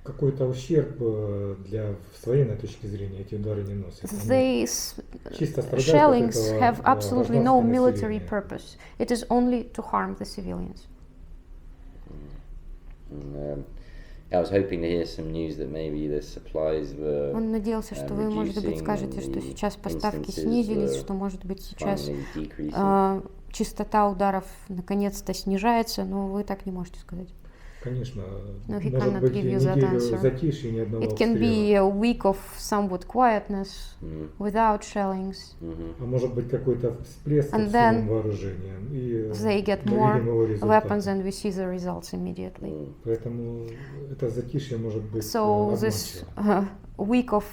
[SPEAKER 5] Какой-то ущерб с военной точки зрения эти удары не носят. Они
[SPEAKER 1] These
[SPEAKER 5] чисто страдают от
[SPEAKER 1] shellings
[SPEAKER 5] этого
[SPEAKER 1] have absolutely no
[SPEAKER 5] гражданское
[SPEAKER 1] military
[SPEAKER 5] население.
[SPEAKER 1] purpose. It is only to harm the civilians.
[SPEAKER 4] And, I was hoping to hear some news that maybe the supplies were
[SPEAKER 1] Он надеялся, что вы, может быть,
[SPEAKER 4] reducing
[SPEAKER 1] скажете,
[SPEAKER 4] and
[SPEAKER 1] что
[SPEAKER 4] the
[SPEAKER 1] сейчас поставки
[SPEAKER 4] instances
[SPEAKER 1] снизились,
[SPEAKER 4] were
[SPEAKER 1] что, может быть, сейчас
[SPEAKER 4] finally decreasing.
[SPEAKER 1] частота ударов наконец-то снижается, но вы так не можете сказать.
[SPEAKER 5] Конечно,
[SPEAKER 1] No, he
[SPEAKER 5] может
[SPEAKER 1] cannot
[SPEAKER 5] быть
[SPEAKER 1] give you that
[SPEAKER 5] неделю
[SPEAKER 1] answer.
[SPEAKER 5] затишья, ни одного
[SPEAKER 1] It can
[SPEAKER 5] обстрела.
[SPEAKER 1] be a week of somewhat quietness without shellings.
[SPEAKER 4] Mm-hmm.
[SPEAKER 5] А может быть какой-то всплеск
[SPEAKER 1] And
[SPEAKER 5] с
[SPEAKER 1] then
[SPEAKER 5] новым вооружением. И
[SPEAKER 1] They get
[SPEAKER 5] мы
[SPEAKER 1] more
[SPEAKER 5] видим его
[SPEAKER 1] weapons
[SPEAKER 5] результаты.
[SPEAKER 1] and we see the results immediately.
[SPEAKER 5] Поэтому это затишье может быть
[SPEAKER 1] So this
[SPEAKER 5] обманчиво.
[SPEAKER 1] week of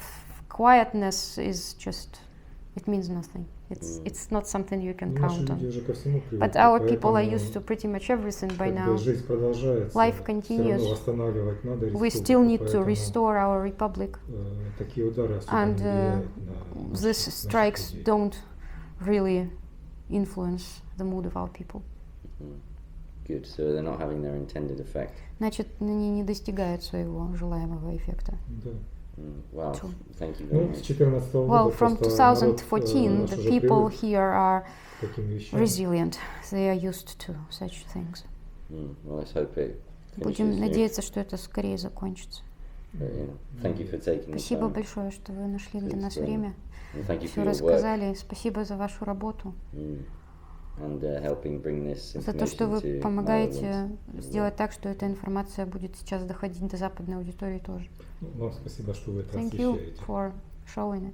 [SPEAKER 1] quietness is just, it means nothing. It's not something you can
[SPEAKER 5] Наши
[SPEAKER 1] count
[SPEAKER 5] люди
[SPEAKER 1] on.
[SPEAKER 5] уже ко всему
[SPEAKER 1] But
[SPEAKER 5] привыкли,
[SPEAKER 1] our people are
[SPEAKER 5] поэтому
[SPEAKER 1] used to pretty much everything by
[SPEAKER 5] как
[SPEAKER 1] now.
[SPEAKER 5] бы жизнь продолжается.
[SPEAKER 1] Life
[SPEAKER 5] Всё
[SPEAKER 1] continues.
[SPEAKER 5] равно восстанавливать надо
[SPEAKER 1] We
[SPEAKER 5] республику,
[SPEAKER 1] still need to
[SPEAKER 5] поэтому,
[SPEAKER 1] restore our republic,
[SPEAKER 5] такие удары особо
[SPEAKER 1] and
[SPEAKER 5] не влияют на
[SPEAKER 1] these
[SPEAKER 5] наших
[SPEAKER 1] strikes
[SPEAKER 5] людей.
[SPEAKER 1] don't really influence the mood of our people.
[SPEAKER 4] Good. So they're not having their intended effect.
[SPEAKER 1] Значит, они не достигают своего желаемого эффекта.
[SPEAKER 5] Да.
[SPEAKER 4] Wow.
[SPEAKER 1] True.
[SPEAKER 4] Thank you very
[SPEAKER 5] Ну, с
[SPEAKER 4] much.
[SPEAKER 5] 2014 года
[SPEAKER 1] Well, from
[SPEAKER 5] просто народ,
[SPEAKER 1] 2014,
[SPEAKER 5] наш
[SPEAKER 1] the
[SPEAKER 5] уже
[SPEAKER 1] people
[SPEAKER 5] привык
[SPEAKER 1] here are
[SPEAKER 5] к таким вещам.
[SPEAKER 1] resilient. They are used to such things.
[SPEAKER 4] Well, let's hope it
[SPEAKER 1] Будем
[SPEAKER 4] finishes soon.
[SPEAKER 1] надеяться, что это скорее закончится.
[SPEAKER 4] But, thank you for taking the
[SPEAKER 1] Спасибо
[SPEAKER 4] time.
[SPEAKER 1] большое, что вы нашли для нас
[SPEAKER 4] It's,
[SPEAKER 1] время.
[SPEAKER 4] And thank you
[SPEAKER 1] Все
[SPEAKER 4] for your work
[SPEAKER 1] рассказали. Спасибо за вашу работу,
[SPEAKER 4] and helping bring this
[SPEAKER 1] за то, что
[SPEAKER 4] information
[SPEAKER 1] вы
[SPEAKER 4] to our
[SPEAKER 1] помогаете
[SPEAKER 4] audience as
[SPEAKER 1] сделать так, что эта информация будет сейчас доходить до западной аудитории тоже.
[SPEAKER 5] Вам спасибо, что вы это
[SPEAKER 1] Thank you
[SPEAKER 5] освещаете.
[SPEAKER 1] for showing it.